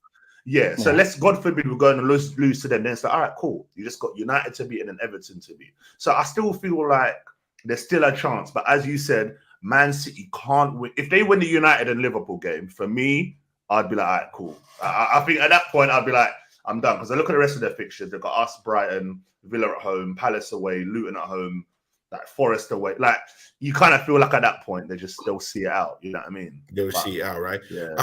Yeah, so Yeah. let's, God forbid, we're going to lose to them. Then it's like, all right, cool. You just got United to beat and then Everton to beat. So I still feel like there's still a chance. But as you said, Man City can't win. If they win the United and Liverpool game, for me, I'd be like, all right, cool. I think at that point, I'd be like, I'm done. Because I look at the rest of their fixtures. They've got us, Brighton, Villa at home, Palace away, Luton at home, like Forest away. Like, you kind of feel like at that point, they'll see it out. You know what I mean? They will see it out, right? Yeah.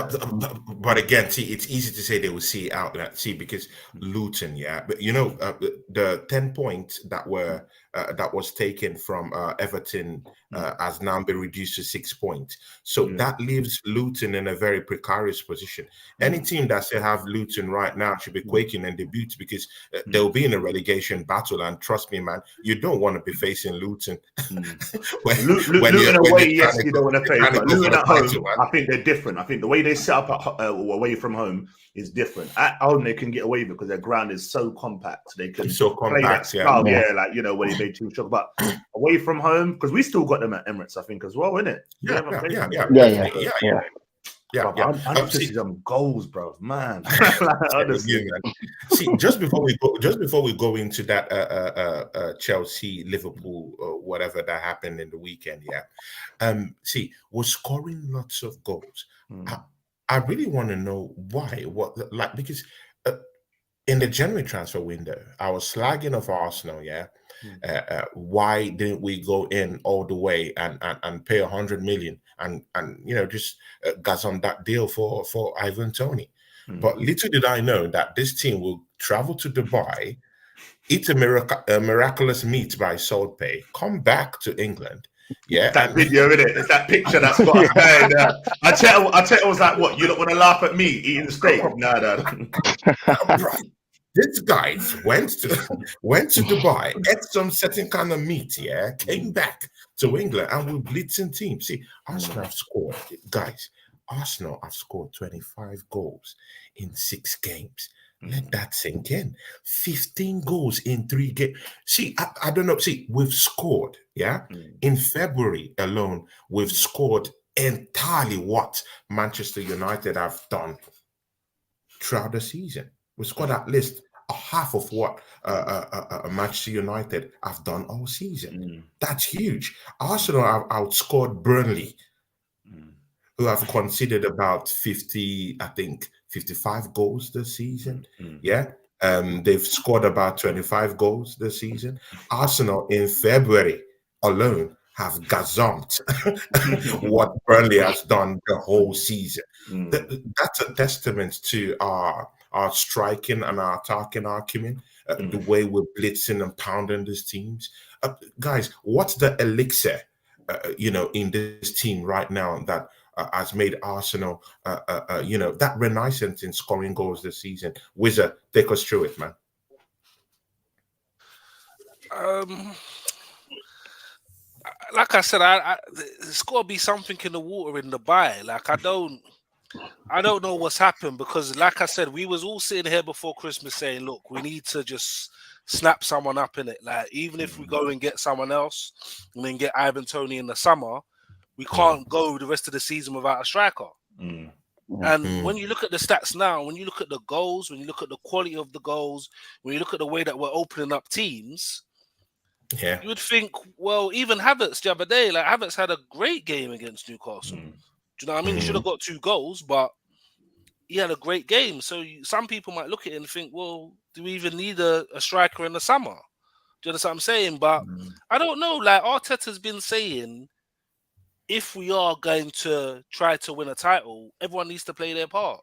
But again, see, it's easy to say they will see it out. See, because Luton, yeah, but you know, the 10 points that was taken from Everton has now been reduced to 6 points. So that leaves Luton in a very precarious position. Any team that still have Luton right now should be quaking in debut because they'll be in a relegation battle. And trust me, man, you don't want to be facing Luton. Luton away, yes, you don't want to face, but go for Luton the at home, title, man. I think they're different. I think the way they set up away from home is different. At home, they can get away with it because their ground is so compact. They can It's so play that compact, style, like, you know, where they made too short. But away from home, because we still got them at Emirates, I think, as well, innit? Yeah. I need to see some goals, bro. Man, honestly. See, just before we go into that Chelsea, Liverpool, whatever that happened in the weekend, see, we're scoring lots of goals. I really want to know why. Because in the January transfer window, I was slagging off Arsenal, why didn't we go in all the way and pay 100 million and you know just gas on that deal for Ivan Toney? But little did I know that this team will travel to Dubai, eat a miraculous meat by Salt Bay, come back to England. Yeah, that video, innit? It's that picture that's got us going there. I tell you, I was like, what? You don't want to laugh at me eating steak? No. These guys went to Dubai, ate some certain kind of meat, came back to England, and we're blitzing teams. See, Arsenal have scored, guys. Arsenal have scored 25 goals in 6 games. Let that sink in. 15 goals in 3 games. See, I don't know. See, we've scored, in February alone, we've scored entirely what Manchester United have done throughout the season. We scored at least a half of what Manchester United have done all season. That's huge. Arsenal have outscored Burnley, who have conceded about 55 goals this season. They've scored about 25 goals this season. Arsenal in February alone have gazumped what Burnley has done the whole season. That's a testament to our striking and our attacking acumen, the way we're blitzing and pounding these teams. Guys, what's the elixir, in this team right now that has made Arsenal, that renaissance in scoring goals this season? Wizard, take us through it, man. Like I said, there's got to be something in the water in Dubai. Like I don't know what's happened because, like I said, we was all sitting here before Christmas saying, "Look, we need to just snap someone up in it. Like even if we go and get someone else and then get Ivan Toney in the summer, we can't go the rest of the season without a striker." And when you look at the stats now, when you look at the goals, when you look at the quality of the goals, when you look at the way that we're opening up teams. You would think, well, even Havertz the other day, like Havertz had a great game against Newcastle. Do you know what I mean? He should have got 2 goals, but he had a great game. So some people might look at it and think, well, do we even need a striker in the summer? Do you understand what I'm saying? But I don't know. Like Arteta's been saying, if we are going to try to win a title, everyone needs to play their part.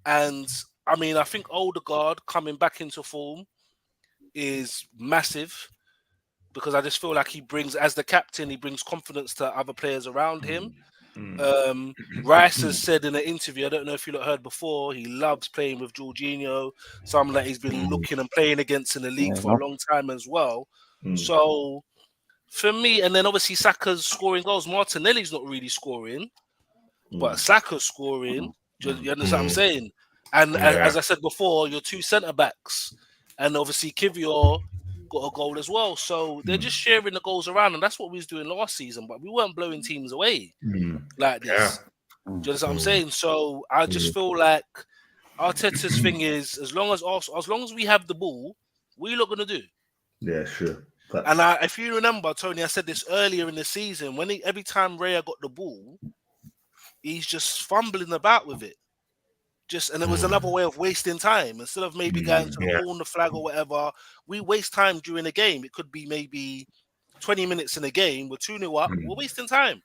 And I mean, I think Odegaard coming back into form is massive. Because I just feel like he brings, as the captain, he brings confidence to other players around him. Rice has said in an interview, I don't know if you heard before, he loves playing with Jorginho, someone that he's been looking and playing against in the league for a long time as well. So for me, and then obviously Saka's scoring goals. Martinelli's not really scoring, but Saka's scoring. You understand what I'm saying? And as I said before, your 2 centre backs, and obviously Kivior got a goal as well. So they're just sharing the goals around, and that's what we was doing last season. But we weren't blowing teams away like this. Do you understand what I'm saying? So I just feel like Arteta's thing is as long as we have the ball, what are you not gonna do? Yeah, sure. And if you remember, Tony, I said this earlier in the season when every time Raya got the ball, he's just fumbling about with it. And it was another way of wasting time. Instead of maybe going to the corner flag or whatever, we waste time during the game. It could be maybe 20 minutes in a game. We're 2-0 up. We're wasting time.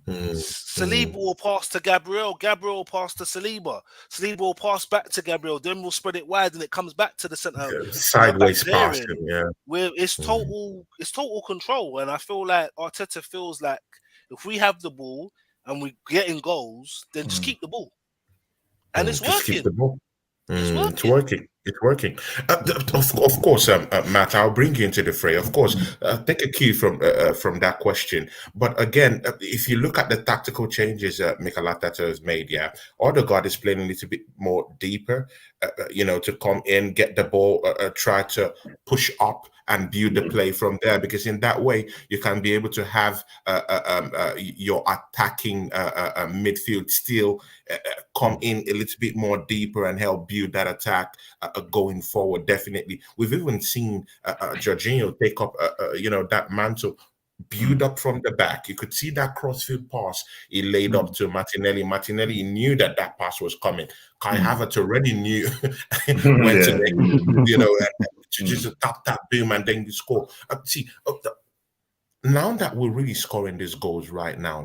Saliba will pass to Gabriel. Gabriel will pass to Saliba. Saliba will pass back to Gabriel. Then we'll spread it wide, and it comes back to the center. Sideways passing, Where it's total control, and I feel like Arteta feels like if we have the ball and we're getting goals, then just keep the ball. And it's working. Keep the ball. It's working. It's working. Of course, Matt, I'll bring you into the fray. Of course, take a cue from that question. But again, if you look at the tactical changes Mikel Arteta has made, Odegaard is playing a little bit more deeper, to come in, get the ball, try to push up and build the play from there. Because in that way, you can be able to have your attacking midfield still come in a little bit more deeper and help build that attack going forward. Definitely, we've even seen Jorginho take up that mantle, build up from the back. You could see that crossfield pass he laid up to Martinelli. Martinelli knew that pass was coming. Kai Havertz already knew when to make, to just tap, boom, and then you score. Now that we're really scoring these goals right now,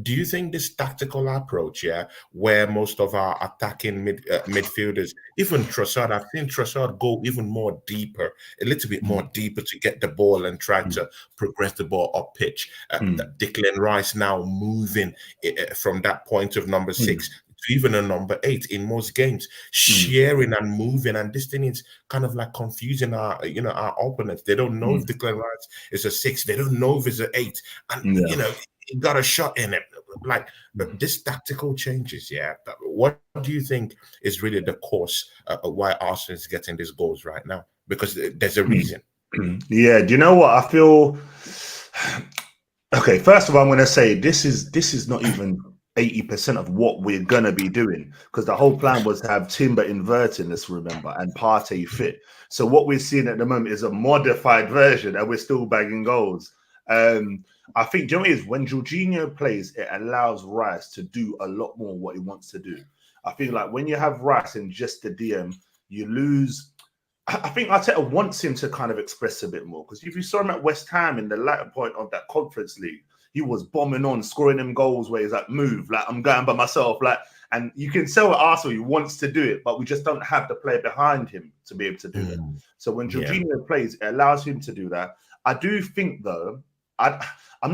do you think this tactical approach, where most of our attacking midfielders, even Trossard, I've seen Trossard go even more deeper, a little bit more deeper to get the ball and try to progress the ball up pitch. Declan Rice now moving from that point of number 6 to even a number 8 in most games, sharing and moving, and this thing is kind of like confusing our opponents. They don't know if Declan Rice is a 6, they don't know if it's an 8, and he got a shot in it. Like this tactical changes, what do you think is really the cause of why Arsenal is getting these goals right now? Because there's a reason. Do you know what I feel? Okay, first of all, I'm going to say this is not even 80% of what we're gonna be doing, because the whole plan was to have Timber inverting, let's remember, and Partey fit. So what we're seeing at the moment is a modified version, and we're still bagging goals. I think, do you know what it is? When Jorginho plays, it allows Rice to do a lot more what he wants to do. I feel like when you have Rice in just the DM, you lose. I think Arteta wants him to kind of express a bit more, because if you saw him at West Ham in the latter point of that Conference League, he was bombing on, scoring them goals where he's like, move, like I'm going by myself, like, and you can tell at Arsenal he wants to do it, but we just don't have the player behind him to be able to do it. So when Jorginho plays, it allows him to do that. I do think though, I'm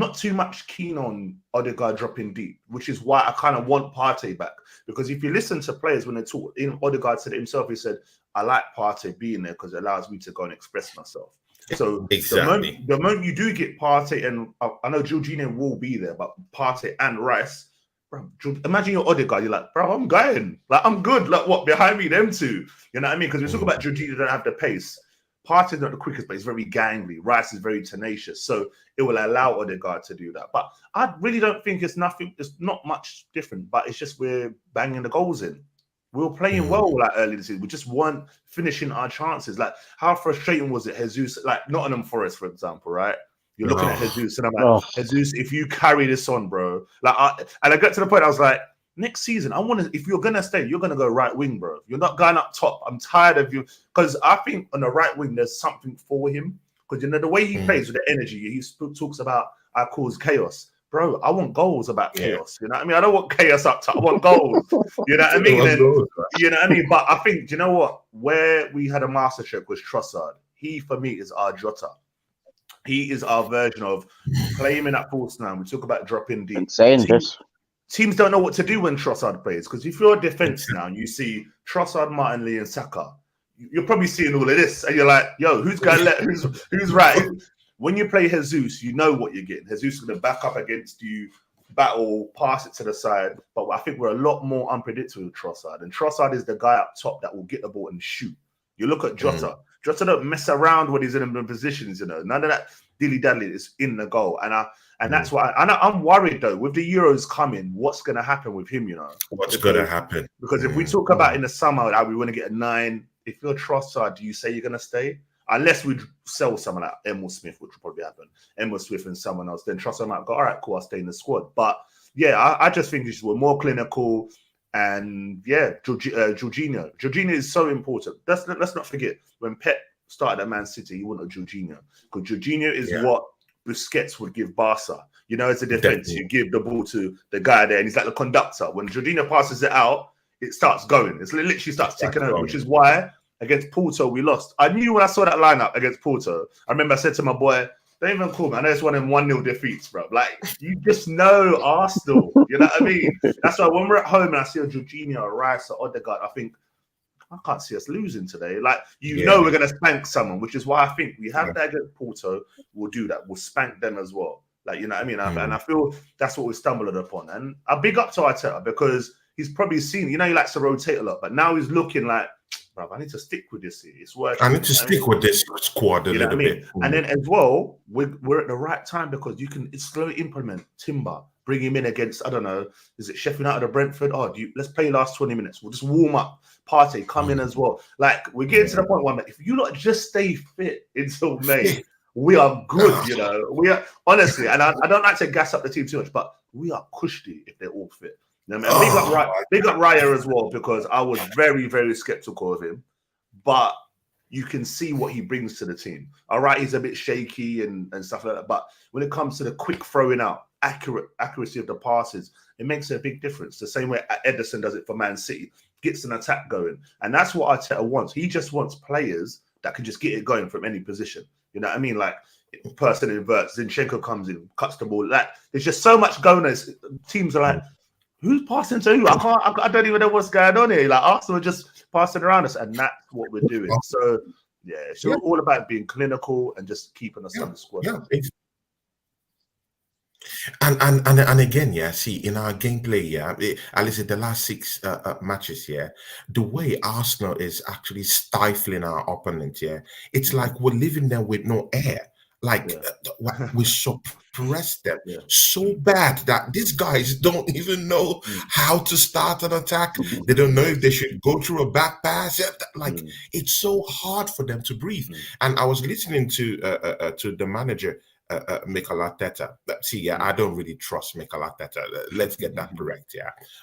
not too much keen on Odegaard dropping deep, which is why I kind of want Partey back. Because if you listen to players when they talk, Odegaard said it himself, he said, I like Partey being there because it allows me to go and express myself. So exactly. the moment you do get Partey, and I know Jorginho will be there, but Partey and Rice, bro, imagine your Odegaard, you're like, bro, I'm going. Like, I'm good. Like, what, behind me, them two? You know what I mean? Because we talk about Jorginho don't have the pace. Partey's not the quickest, but he's very gangly. Rice is very tenacious. So it will allow Odegaard to do that. But I really don't think it's not much different, but it's just we're banging the goals in. We were playing well like early this season. We just weren't finishing our chances. Like, how frustrating was it, Jesus? Like Nottingham Forest, for example, right? You're looking at Jesus, and I'm like, Jesus, if you carry this on, bro. Like, I got to the point I was like, next season, if you're gonna stay, you're gonna go right wing, bro. You're not going up top. I'm tired of you, because I think on the right wing there's something for him. Because the way he plays with the energy, he talks about I cause chaos. Bro, I want goals about chaos. You know what I mean? I don't want chaos up top. I want goals. You know what I mean? You know what I mean? But I think, do you know what? Where we had a mastership was Trossard. He, for me, is our Jota. He is our version of playing in that false nine. We talk about dropping deep. Teams don't know what to do when Trossard plays, because if you're a defense now and you see Trossard, Martinelli, and Saka, you're probably seeing all of this, and you're like, "Yo, who's going to let who's right?" When you play Jesus, you know what you're getting. Jesus is going to back up against you, battle, pass it to the side. But I think we're a lot more unpredictable with Trossard, and Trossard is the guy up top that will get the ball and shoot. You look at Jota. Jota don't mess around when he's in the positions, you know. None of that dilly-dally is in the goal. And that's why I'm worried though, with the Euros coming, what's gonna happen with him, you know? What's gonna happen? Because if we talk about in the summer that we want to get a 9, if you're Trossard, do you say you're gonna stay? Unless we sell someone like Emil Smith, which will probably happen. Emil Smith and someone else, then Trossard might go, all right, cool, I'll stay in the squad. But yeah, I just think we're more clinical. And yeah, Jorginho. Jorginho is so important. Let's not forget, when Pep started at Man City, he wanted Jorginho. Because Jorginho is what Busquets would give Barca. You know, as a defense, you give the ball to the guy there, and he's like the conductor. When Jorginho passes it out, it starts going. It literally starts ticking over, which is why against Porto we lost. I knew when I saw that lineup against Porto, I remember I said to my boy, don't even call me. I know it's one of them 1-0 defeats, bro. Like, you just know Arsenal. You know what I mean? That's why when we're at home and I see a Jorginho, a Rice, or Odegaard, I think, I can't see us losing today. Like, you know we're going to spank someone, which is why I think we have that against Porto. We'll do that. We'll spank them as well. Like, you know what I mean? And I feel that's what we stumbled upon. And I big up to Arteta because he's probably seen, you know, he likes to rotate a lot, but now he's looking like, bro, I need to stick with this here. It's working. I need to stick with this squad a little bit. And then as well, we're at the right time because you can slowly implement Timber, bring him in against, I don't know, is it Sheffield United or Brentford? Oh, let's play last 20 minutes. We'll just warm up. Partey, come in as well. Like, we're getting to the point where if you not just stay fit until May, we are good, you know. We are, honestly, and I don't like to gas up the team too much, but we are cushy if they're all fit. You know what I mean? Big up Raya as well, because I was very, very skeptical of him. But you can see what he brings to the team. All right, he's a bit shaky and stuff like that. But when it comes to the quick throwing out, accuracy of the passes, it makes a big difference. The same way Ederson does it for Man City, gets an attack going. And that's what Arteta wants. He just wants players that can just get it going from any position. You know what I mean? Like, person inverts, Zinchenko comes in, cuts the ball. Like, there's just so much going on. Teams are like, who's passing to who? I don't even know what's going on here. Like, Arsenal are just passing around us, and that's what we're doing. So, yeah, it's all about being clinical and just keeping us on the squad. And again, see, in our gameplay, at least in the last 6 matches, the way Arsenal is actually stifling our opponent, it's like we're leaving them with no air. Like, we suppress them so bad that these guys don't even know how to start an attack. They don't know if they should go through a back pass. Like, it's so hard for them to breathe. And I was listening to the manager, Mikel Arteta. See, I don't really trust Mikel Arteta. Let's get that correct,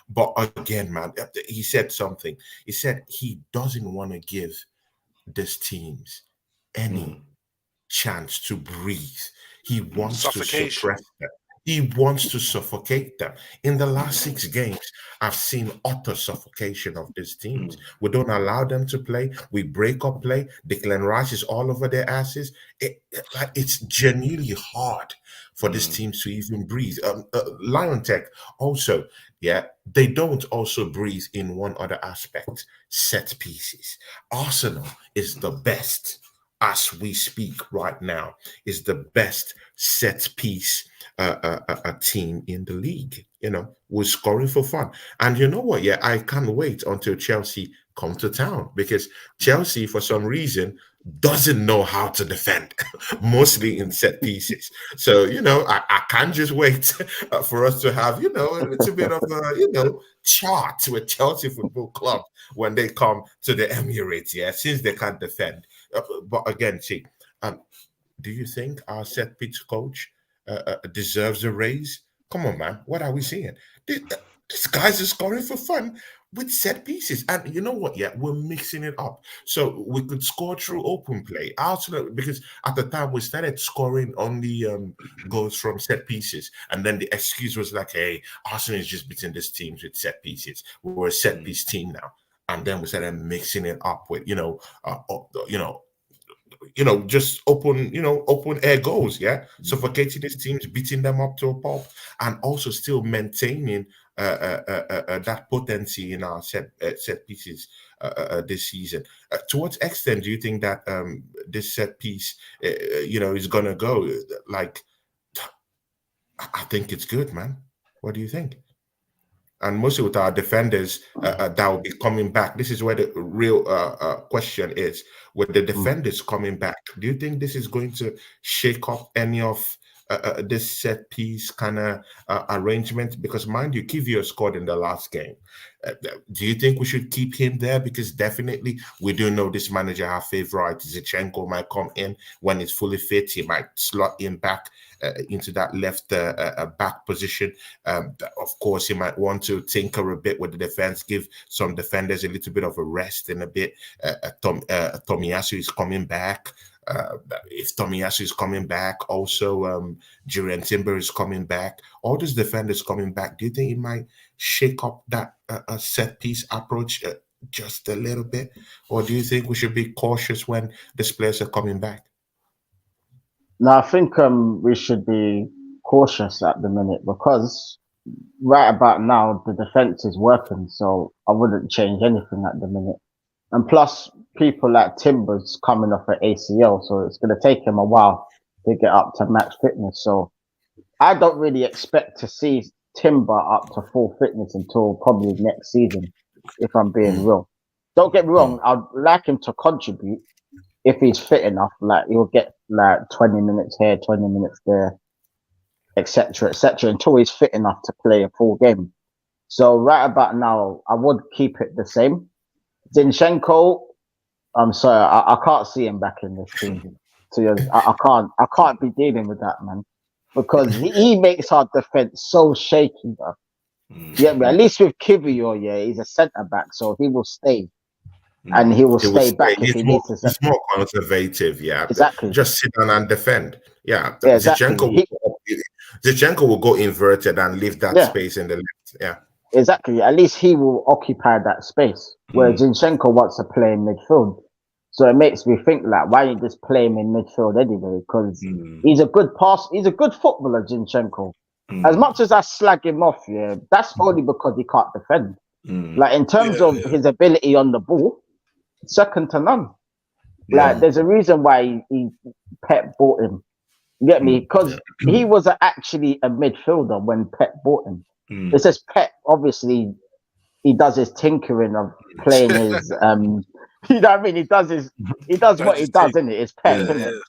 But again, man, he said something. He said he doesn't want to give these teams any chance to breathe. He wants to suppress them. He wants to suffocate them. In the last 6 games, I've seen utter suffocation of these teams. We don't allow them to play. We break up play. Declan Rice is all over their asses. It's genuinely hard for these teams to even breathe. Lion Tech also, they don't also breathe in one other aspect, set pieces. Arsenal is the best, as we speak right now, is the best set piece a team in the league. You know, we're scoring for fun. And you know what? I can't wait until Chelsea come to town, because Chelsea, for some reason, doesn't know how to defend, mostly in set pieces. So, you know, I can't just wait for us to have, you know, a little bit of a, chart with Chelsea Football Club when they come to the Emirates, since they can't defend. But again, see, do you think our set piece coach deserves a raise? Come on, man. What are we seeing? These guys are scoring for fun with set pieces. And you know what? We're mixing it up. So we could score through open play. Arsenal, because at the time we started scoring only goals from set pieces. And then the excuse was like, hey, Arsenal is just beating these teams with set pieces. We're a set piece team now. And then we started mixing it up with, just open air goals, suffocating these teams, beating them up to a pulp, and also still maintaining that potency in our set pieces this season. To what extent do you think that this set piece, is gonna go? Like, I think it's good, man. What do you think? And mostly with our defenders that will be coming back. This is where the real question is. With the defenders coming back, do you think this is going to shake up any of this set piece kind of arrangement? Because mind you, Kivio scored in the last game. Do you think we should keep him there? Because definitely we do know this manager, our favorite Zinchenko, might come in when he's fully fit. He might slot him back into that left back position. Of course, he might want to tinker a bit with the defense, give some defenders a little bit of a rest in a bit. Tomiyasu is coming back. If Tomiyasu is coming back, also Jurriën Timber is coming back. All those defenders coming back. Do you think it might shake up that set piece approach just a little bit, or do you think we should be cautious when these players are coming back? No, I think we should be cautious at the minute because right about now the defense is working, so I wouldn't change anything at the minute. And plus, people like Timber's coming off an ACL, so it's going to take him a while to get up to match fitness. So I don't really expect to see Timber up to full fitness until probably next season, if I'm being real. Don't get me wrong, I'd like him to contribute if he's fit enough. Like, he'll get like 20 minutes here, 20 minutes there, etc., until he's fit enough to play a full game. So right about now, I would keep it the same. Zinchenko, I'm sorry, I can't see him back in this team. So I can't be dealing with that, man, because he makes our defense so shaky, bro. Yeah, but at least with Kivio, yeah, he's a centre back, so he will stay, and he will stay back if he needs to. He's more conservative, yeah. Exactly. Just sit down and defend, yeah. Exactly. Zinchenko will go inverted and leave that space in the left, yeah. Exactly. At least he will occupy that space, where Zinchenko wants to play in midfield. So it makes me think, like, why don't you just play him in midfield anyway? Because he's a good he's a good footballer, Zinchenko. As much as I slag him off, yeah, that's only because he can't defend. Like, in terms of his ability on the ball, second to none. Like, there's a reason why Pep bought him. You get me? Because he was actually a midfielder when Pep bought him. It's just Pep, obviously, he does his tinkering of playing his, you know what I mean? He does what he does, isn't it? It's Pep, isn't it? You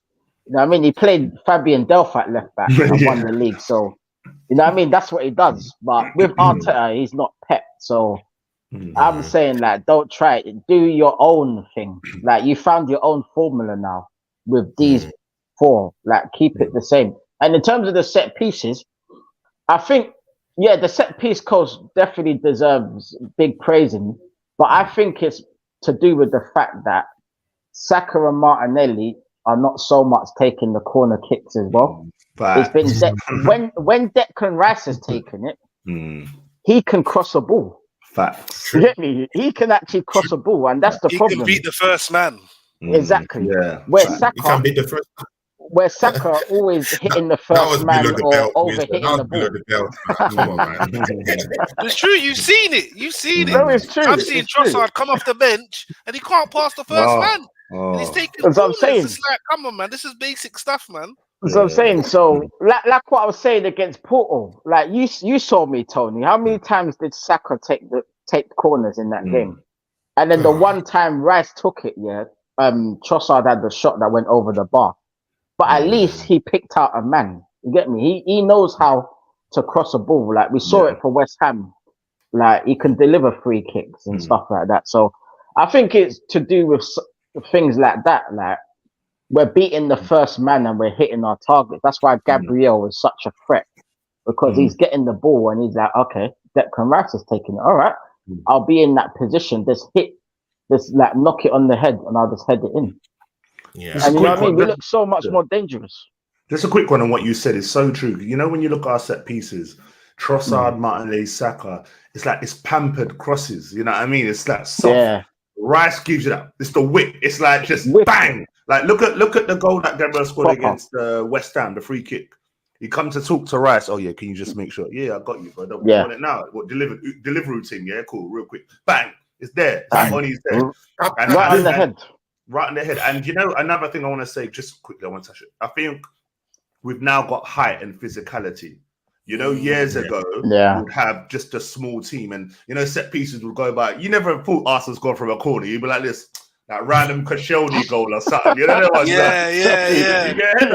know what I mean? He played Fabian Delph at left back and won the league. So, you know what I mean? That's what he does. But with Arteta, he's not Pep. So I'm saying, like, don't try it. Do your own thing. Like, you found your own formula now with these four. Like, keep it the same. And in terms of the set pieces, I think, yeah, the set piece coach definitely deserves big praising. But I think it's to do with the fact that Saka and Martinelli are not so much taking the corner kicks as well. It's been when Declan Rice has taken it, he can cross a ball. Facts. You get me? He can actually cross a ball, and that's the problem. He can beat the first man. Exactly. Yeah. Where He can beat the first. Where Saka always hitting the first man or overhitting the ball. Come on, man. It's true. You've seen it. No, it's true. I've seen Trossard come off the bench and he can't pass the first man. And he's taking. That's what I'm saying. It's like, come on, man. This is basic stuff, man. That's what I'm saying. So, like what I was saying against Porto, like you saw me, Tony. How many times did Saka take corners in that game? And then the one time Rice took it, Trossard had the shot that went over the bar. But at least he picked out a man. You get me? He knows how to cross a ball. Like, we saw it for West Ham. Like, he can deliver free kicks and stuff like that. So I think it's to do with things like that. Like, we're beating the first man and we're hitting our target. That's why Gabriel is such a threat, because he's getting the ball and he's like, okay, Declan Rice is taking it. All right, I'll be in that position. Just like knock it on the head and I'll just head it in. Yeah. And you know what I mean? We look so much more dangerous. Just a quick one on what you said is so true. You know, when you look at our set pieces, Trossard, Martinelli, Saka, it's like it's pampered crosses. You know what I mean? It's like soft. Yeah. Rice gives you that. It's the whip. It's like just bang. Like look at the goal that Gabriel scored against West Ham, the free kick. He come to talk to Rice. Oh yeah, can you just make sure? Yeah, I got you, bro. Don't want it now. What delivery thing? Yeah, cool, real quick. Bang. It's there. It's on his head. Right on the head. Right in the head. And you know, another thing I want to say, just quickly, I want to touch it. I think we've now got height and physicality. You know, years ago, would have just a small team, and you know, set pieces would go by. You never thought Arsenal's gone from a corner. You'd be like this, that random Koscielny goal or something. You know what? Yeah. You get it.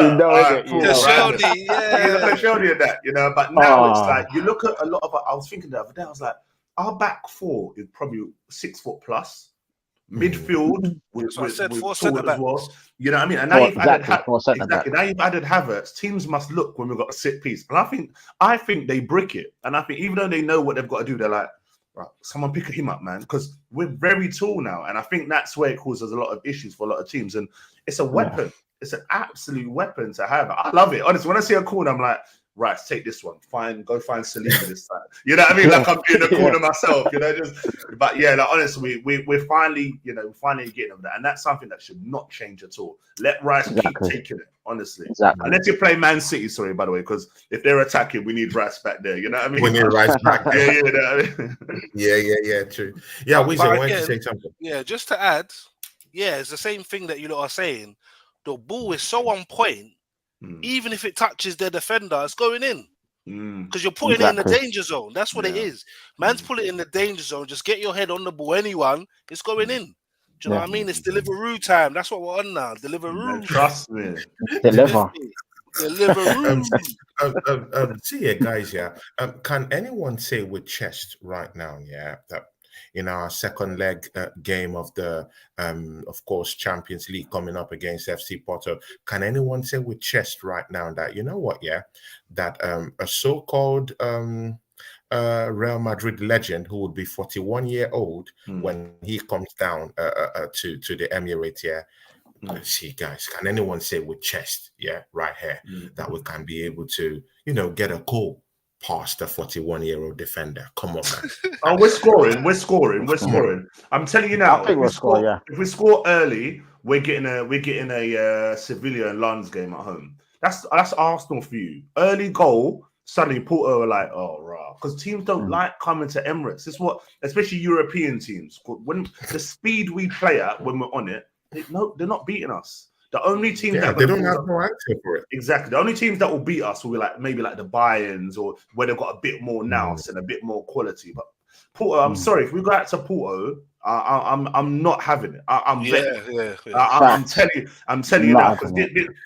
Koscielny and that. You know, but now it's like you look at a lot of. I was thinking the other day. I was like, our back four is probably 6 foot plus. Midfield with forward as well. You know what I mean? And now you've added now you've added Havertz. Teams must look when we've got a set piece. And I think they brick it. And I think even though they know what they've got to do, they're like, right, someone pick him up, man. Because we're very tall now. And I think that's where it causes a lot of issues for a lot of teams. And it's a weapon. It's an absolute weapon to have. I love it. Honestly, when I see a corner, I'm like, right, take this one. Go find Saliba this time. You know what I mean? Like I'm in the corner myself, you know. But yeah, like, honestly, we're finally, getting of that, and that's something that should not change at all. Let Rice keep taking it, honestly. Unless you play Man City, sorry, by the way, because if they're attacking, we need Rice back there. You know what I mean? We need Rice back there. You know what I mean? Yeah, true. Yeah, Weezy, why don't you say something? Yeah, just to add, it's the same thing that you lot are saying. The ball is so on point. Even if it touches their defender, it's going in because you're putting it in the danger zone. That's what it is. Man's put it in the danger zone. Just get your head on the ball. Anyone, it's going in. Do you know what I mean? It's Deliveroo time. That's what we're on now. Deliveroo. Trust me. Deliveroo. See, guys. Can anyone say with chest right now? That in our second leg game of the, of course, Champions League coming up against FC Porto, can anyone say with chest right now that, you know what, that a so-called Real Madrid legend who would be 41-year-old when he comes down to the Emirates, see, guys, can anyone say with chest, right here, that we can be able to, get a goal past the 41-year-old defender? Come on, man. Oh, we're scoring. I'm telling you now, if we score early, we're getting a Sevilla and Lens game at home. That's Arsenal for you. Early goal, suddenly Porto are like, oh, rah. Because teams don't like coming to Emirates. It's what, especially European teams, when the speed we play at when we're on it, they're not beating us. The only team that they don't have no answer for it. Exactly. The only teams that will beat us will be maybe like the Bayerns, or where they've got a bit more nous and a bit more quality. But Porto, I'm sorry, if we go out to Porto, I'm not having it. I'm telling you now, because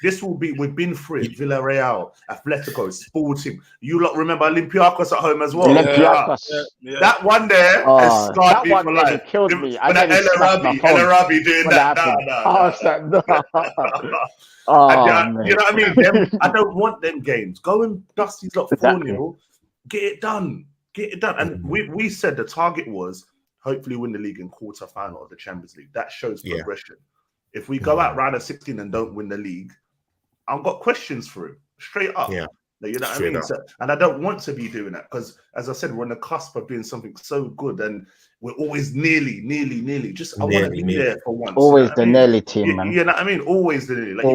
this will be. We've been through it. Villarreal, Atletico, Sporting. You lot remember Olympiacos at home as well. That one there has scarred me for life. Killed me. El Arabi doing that. You know what I mean? I don't want them games. Go and dust these lot 4-0. Get it done. And we said the target was hopefully win the league in quarter-final of the Champions League. That shows progression. If we go out round of 16 and don't win the league, I've got questions for it, straight up. You know what I mean? So, and I don't want to be doing that because, as I said, we're on the cusp of doing something so good, and we're always nearly. Just I want to be there for once. Always the nearly team, man. You know what I mean? Always the nearly. Like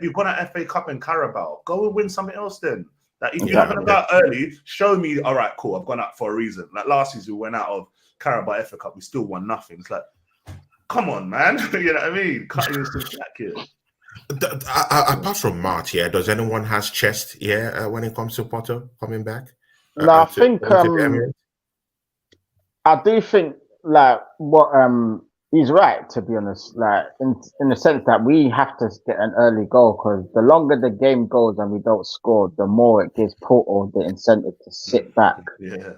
you've got an FA Cup and Carabao. Go and win something else then. Like if you're not going to go out early, show me. All right, cool. I've gone out for a reason. Like last season, we went out of Carabao FA Cup. We still won nothing. It's like, come on, man. You know what I mean? Cutting some slack here. Apart from Mart, does anyone has chest? When it comes to Porto coming back. No, I think I do think like what he's right, to be honest, like in the sense that we have to get an early goal, because the longer the game goes and we don't score, the more it gives Porto the incentive to sit back.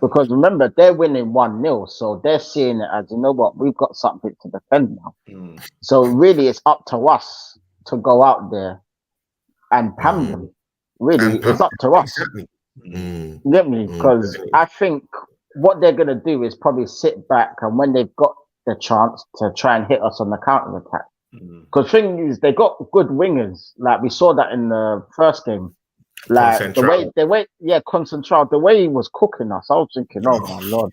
Because remember, they're winning 1-0, so they're seeing it as, you know what, we've got something to defend now. So really, it's up to us to go out there and pam them. Really, it's up to us. You get me? Because I think what they're going to do is probably sit back, and when they've got the chance to try and hit us on the counter attack. Because thing is, they got good wingers. Like we saw that in the first game. Like the way, Concentral, the way he was cooking us, I was thinking, oh my lord.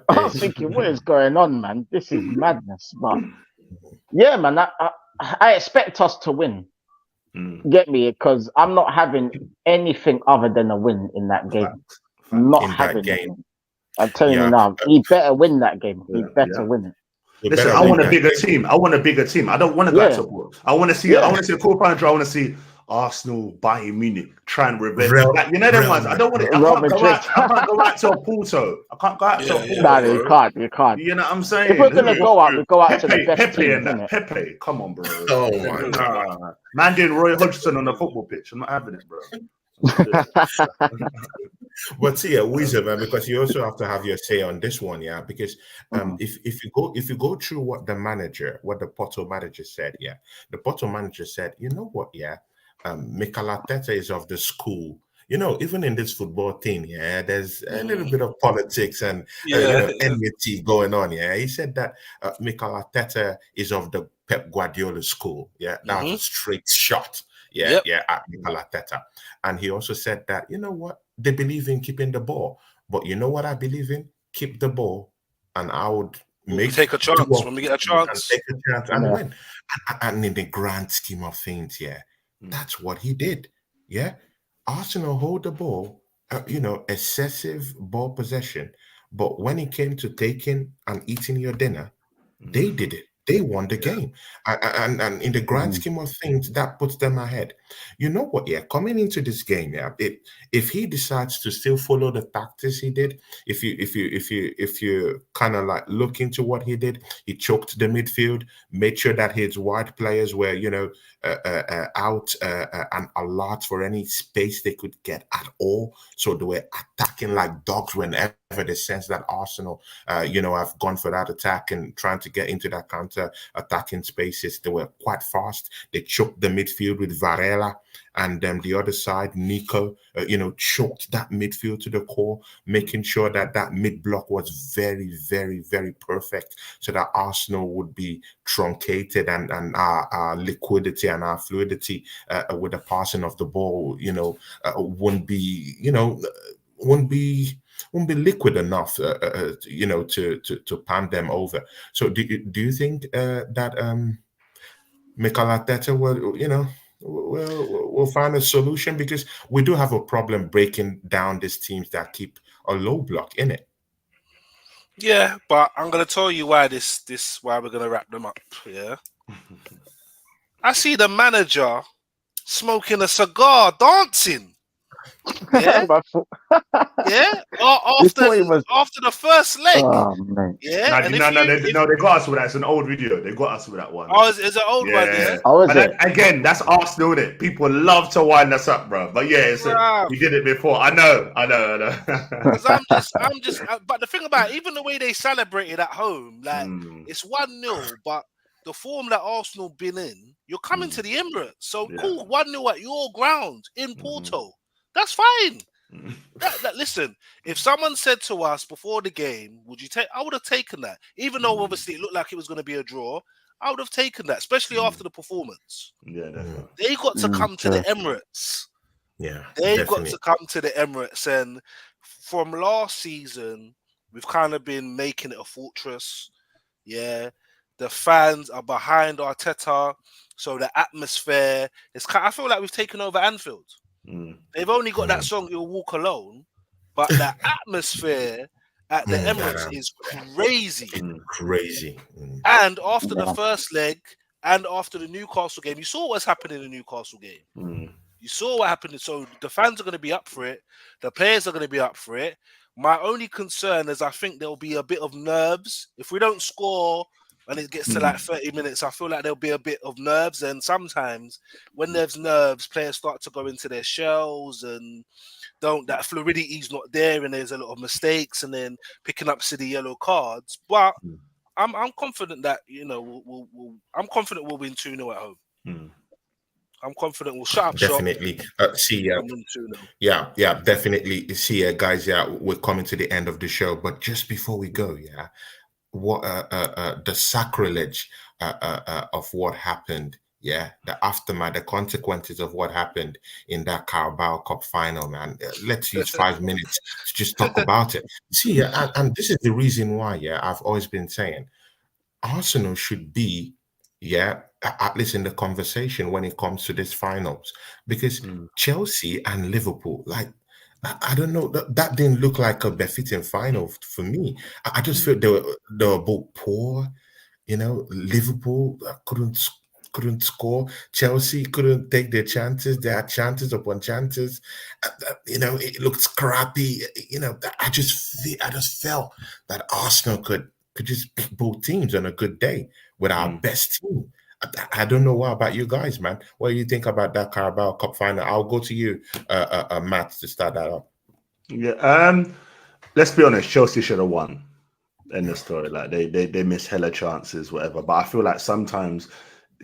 I was thinking, what is going on, man? This is madness. But yeah, man, I expect us to win. Get me? Because I'm not having anything other than a win in that game. Not having it. I'm telling you now, he better win that game. He better win it. Listen, I want a bigger team. I don't want to go to support. I want to see a core manager. I want to see Arsenal, Bayern Munich, trying revenge. Real- Like, you know them Real ones. I don't want it. I Real can't go Madrid. out. I can't go out to a Porto. I can't go out to a Porto. Nah, you bro. can't. You can't. You know what I'm saying? If we're gonna go out, we go out to the best Pepe teams, and that. innit? Pepe, come on, bro. Oh my God. Nah. Man doing Roy Hodgson on the football pitch. I'm not having it, bro. But see, Weezer, man, because you also have to have your say on this one, yeah. Because if you go through what the Porto manager said, yeah, the Porto manager said, you know what, yeah, Mikel Arteta is of the school. You know, even in this football thing, yeah, there's a little bit of politics and enmity going on. Yeah, he said that Mikel Arteta is of the Pep Guardiola school. Yeah, that was a straight shot. Yeah, at Mikel Arteta. And he also said that, you know what, they believe in keeping the ball, but you know what I believe in? Keep the ball, and I would take a chance when we get a chance. And take a chance and win. And in the grand scheme of things, yeah, that's what he did. Yeah. Arsenal hold the ball, excessive ball possession. But when it came to taking and eating your dinner, they did it. They won the game. And in the grand scheme of things, that puts them ahead. You know what? Yeah, coming into this game, yeah, if he decides to still follow the tactics he did, if you kind of like look into what he did, he choked the midfield, made sure that his wide players were, out and alert for any space they could get at all. So they were attacking like dogs whenever they sense that Arsenal, have gone for that attack and trying to get into that counter attacking spaces. They were quite fast. They choked the midfield with Varela, and then the other side, Nico, choked that midfield to the core, making sure that mid block was very, very, very perfect, so that Arsenal would be truncated and our liquidity and our fluidity with the passing of the ball, wouldn't be liquid enough, to pan them over. So do you think that Mikel Arteta will find a solution? Because we do have a problem breaking down these teams that keep a low block in it. Yeah, but I'm gonna tell you why why we're gonna wrap them up. Yeah, I see the manager smoking a cigar, dancing. Yeah, yeah. After the first leg. Oh, man. Yeah. They got us with that. It's an old video. They got us with that one. Oh, it's an old one. Yeah. Oh, is it? Again, that's Arsenal, isn't it? People love to wind us up, bro. But yeah, we did it before. I know. Because I'm just. But the thing about it, even the way they celebrated at home, like it's 1-0, but the form that Arsenal been in, you're coming to the Emirates, so cool. 1-0 at your ground in Porto. That's fine. Listen, if someone said to us before the game, would you take? I would have taken that. Even though obviously it looked like it was going to be a draw, I would have taken that, especially after the performance. Yeah, definitely. They got to come to the Emirates. Yeah, they got to come to the Emirates, and from last season, we've kind of been making it a fortress. Yeah, the fans are behind Arteta, so the atmosphere is. I feel like we've taken over Anfield. They've only got that song "You'll Walk Alone," but the atmosphere at the Emirates is crazy. Crazy. And after the first leg and after the Newcastle game, you saw what's happening in the Newcastle game. You saw what happened. So the fans are going to be up for it. The players are going to be up for it. My only concern is I think there'll be a bit of nerves. If we don't score and it gets to like 30 minutes, I feel like there'll be a bit of nerves. And sometimes when there's nerves, players start to go into their shells and that fluidity is not there, and there's a lot of mistakes, and then picking up silly yellow cards. But I'm confident that I'm confident we'll win 2-0 at home. I'm confident we'll shut up definitely shop. Definitely. See, guys, we're coming to the end of the show, but just before we go, what the sacrilege of what happened, the aftermath, the consequences of what happened in that Carabao Cup final, man. Let's use 5 minutes to just talk about it. See, and this is the reason why, I've always been saying Arsenal should be, at least in the conversation when it comes to this finals, because Chelsea and Liverpool, like, I don't know, that didn't look like a befitting final for me. I just feel they were both poor. Liverpool couldn't couldn't score. Chelsea couldn't take their chances. They had chances upon chances. It looked scrappy. I just felt that Arsenal could just beat both teams on a good day with our best team. I don't know what about you guys, man. What do you think about that Carabao Cup final? I'll go to you, Matt, to start that up. Yeah. Let's be honest. Chelsea should have won in the story. Like they miss hella chances, whatever. But I feel like sometimes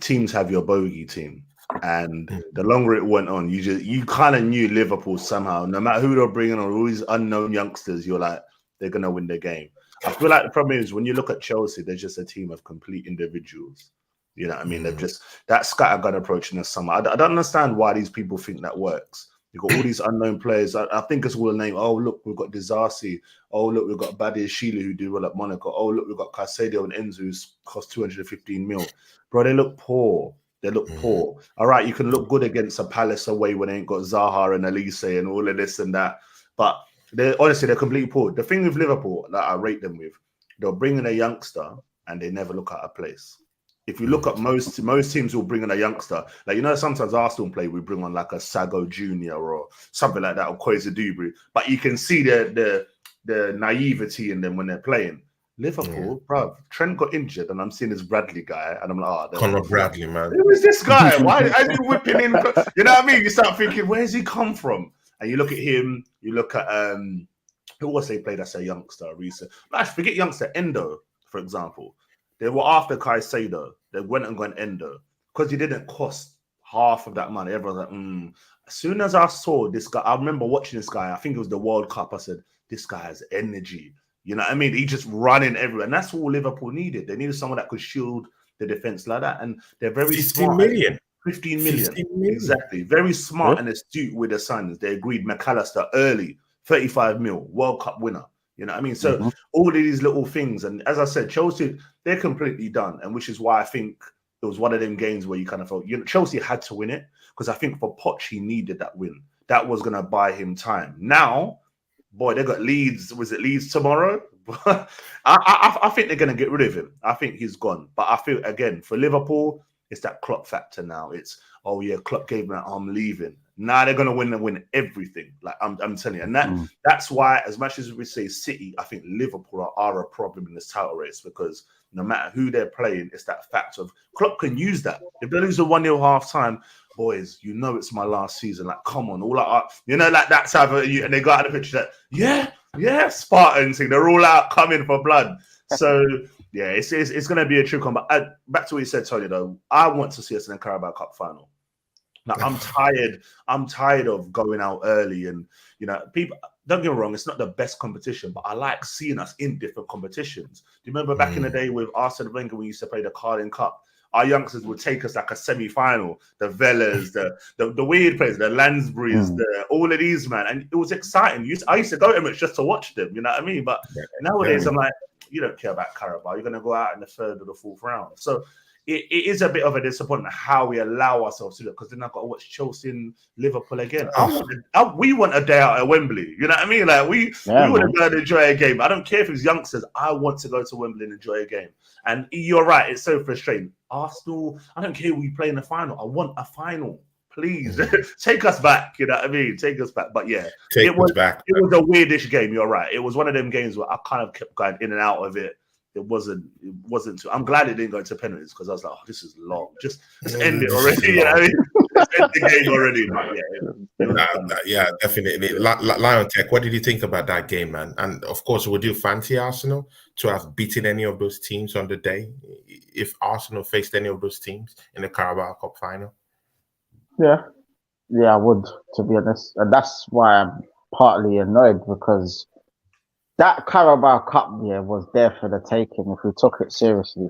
teams have your bogey team, and the longer it went on, you kind of knew Liverpool somehow, no matter who they're bringing on, all these unknown youngsters, you're like, they're gonna win the game. I feel like the problem is when you look at Chelsea, they're just a team of complete individuals. You know what I mean? They've just that scattergun approach in the summer. I don't understand why these people think that works. You've got all these unknown players. I think it's all a name. Oh, look, we've got Disasi. Oh, look, we've got Badia Sheila who do well at Monaco. Oh, look, we've got Caicedo and Enzo who's cost 215 mil. Bro, they look poor. They look poor. All right, you can look good against a Palace away when they ain't got Zaha and Elise and all of this and that. But they're completely poor. The thing with Liverpool that I rate them with, they'll bring in a youngster and they never look at a place. If you look at most teams will bring in a youngster, like sometimes Arsenal play, we bring on like a Sago Jr. or something like that, or Kwesi Dubry, but you can see the naivety in them when they're playing. Liverpool, bro, Trent got injured, and I'm seeing this Bradley guy, and I'm like, Conor Bradley, man. Who is this guy? Why is he whipping in? You know what I mean? You start thinking, where's he come from? And you look at him, you look at who was they played as a youngster recent? Forget youngster, Endo, for example. They were after Caicedo. They went and got Endo because he didn't cost half of that money. Everyone's like, As soon as I saw this guy, I remember watching this guy. I think it was the World Cup. I said, this guy has energy. You know what I mean? He just running everywhere. And that's all Liverpool needed. They needed someone that could shield the defense like that. And they're very 15 smart. million. 15 million. Exactly. Very smart and astute with the signings. They agreed McAllister early, 35 mil, World Cup winner. You know what I mean? So all of these little things. And as I said, Chelsea, they're completely done. And which is why I think it was one of them games where you kind of felt, Chelsea had to win it. Because I think for Poch, he needed that win. That was going to buy him time. Now, boy, they got Leeds. Was it Leeds tomorrow? I think they're going to get rid of him. I think he's gone. But I feel, again, for Liverpool, it's that Klopp factor now. It's, oh yeah, Klopp gave me that, I'm leaving. Now they're going to win everything. Like I'm telling you. And that's why, as much as we say City, I think Liverpool are a problem in this title race because no matter who they're playing, it's that fact of Klopp can use that. If they lose a 1-0 half time, boys, it's my last season. like, come on, all like that's how and they got out of the picture that, yeah, Spartans thing. They're all out coming for blood. So yeah, it's going to be a true combat. Back to what you said, Tony, though, I want to see us in the Carabao Cup final. Now, I'm tired of going out early and, people, don't get me wrong, it's not the best competition, but I like seeing us in different competitions. Do you remember back in the day with Arsene Wenger when we used to play the Carling Cup? Our youngsters would take us like a semi-final, the Vellas, the weird players, the Lansburys, all of these, man. And it was exciting. I used to go to them just to watch them, you know what I mean? But nowadays, I'm like, you don't care about Carabao. You're going to go out in the third or the fourth round. So it is a bit of a disappointment how we allow ourselves to do it, because then I've got to watch Chelsea and Liverpool again. We want a day out at Wembley. You know what I mean? Like we want to go and enjoy a game. I don't care if it's youngsters. I want to go to Wembley and enjoy a game. And you're right. It's so frustrating. Arsenal, I don't care who we play in the final. I want a final. Please take us back. You know what I mean? Take us back. But yeah, it was a weirdish game. You're right. It was one of them games where I kind of kept going in and out of it. It wasn't too. I'm glad it didn't go to penalties because I was like, oh, this is long. Just end it already. You know what I mean? Just end the game already. Yeah, definitely. Lion Tech, what did you think about that game, man? And of course, would you fancy Arsenal to have beaten any of those teams on the day if Arsenal faced any of those teams in the Carabao Cup final? Yeah, I would, to be honest. And that's why I'm partly annoyed, because that Carabao Cup was there for the taking if we took it seriously.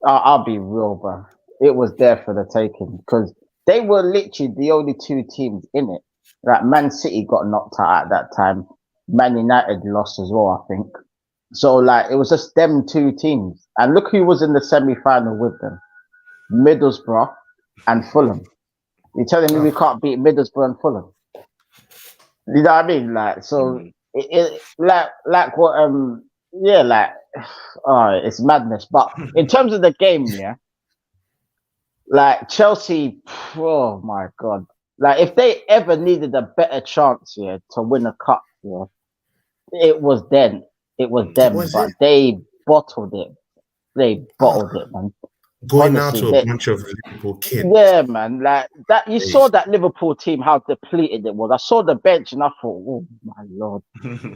I'll be real, bro. It was there for the taking because they were literally the only two teams in it. Like Man City got knocked out at that time. Man United lost as well, I think. So like it was just them two teams. And look who was in the semi-final with them. Middlesbrough and Fulham. You're telling me we can't beat Middlesbrough and Fulham? You know what I mean? Like, so like what it's madness. But in terms of the game, Like Chelsea, oh my god! Like if they ever needed a better chance here to win a cup, yeah, it was then. It was them, was but it they bottled it. They bottled it, man. going out Honestly, to a bunch of Liverpool kids? yeah, man. Like that, you saw Jeez. that Liverpool team how depleted it was. I saw the bench and I thought, oh my lord!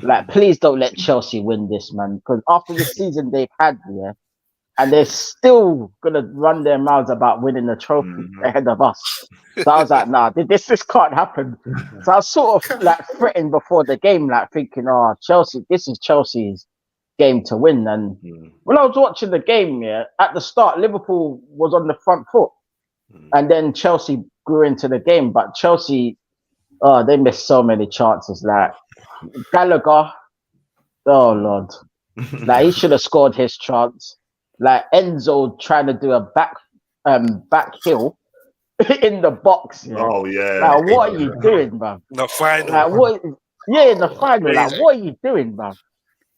Like, please don't let Chelsea win this, man. Because after the season they've had, yeah, and they're still gonna run their mouths about winning the trophy ahead of us. So I was like, nah, this can't happen. So I was sort of like threatened before the game, like thinking, oh, Chelsea, this is Chelsea's game to win. And when I was watching the game, yeah, at the start, Liverpool was on the front foot, and then Chelsea grew into the game. But Chelsea, oh, they missed so many chances. Like Gallagher, oh lord, like he should have scored his chance. Like Enzo trying to do a back heel in the box. Yeah. Oh yeah. Like what are you doing, man? The final. Like what? Yeah, in the final. Like what are you doing, man?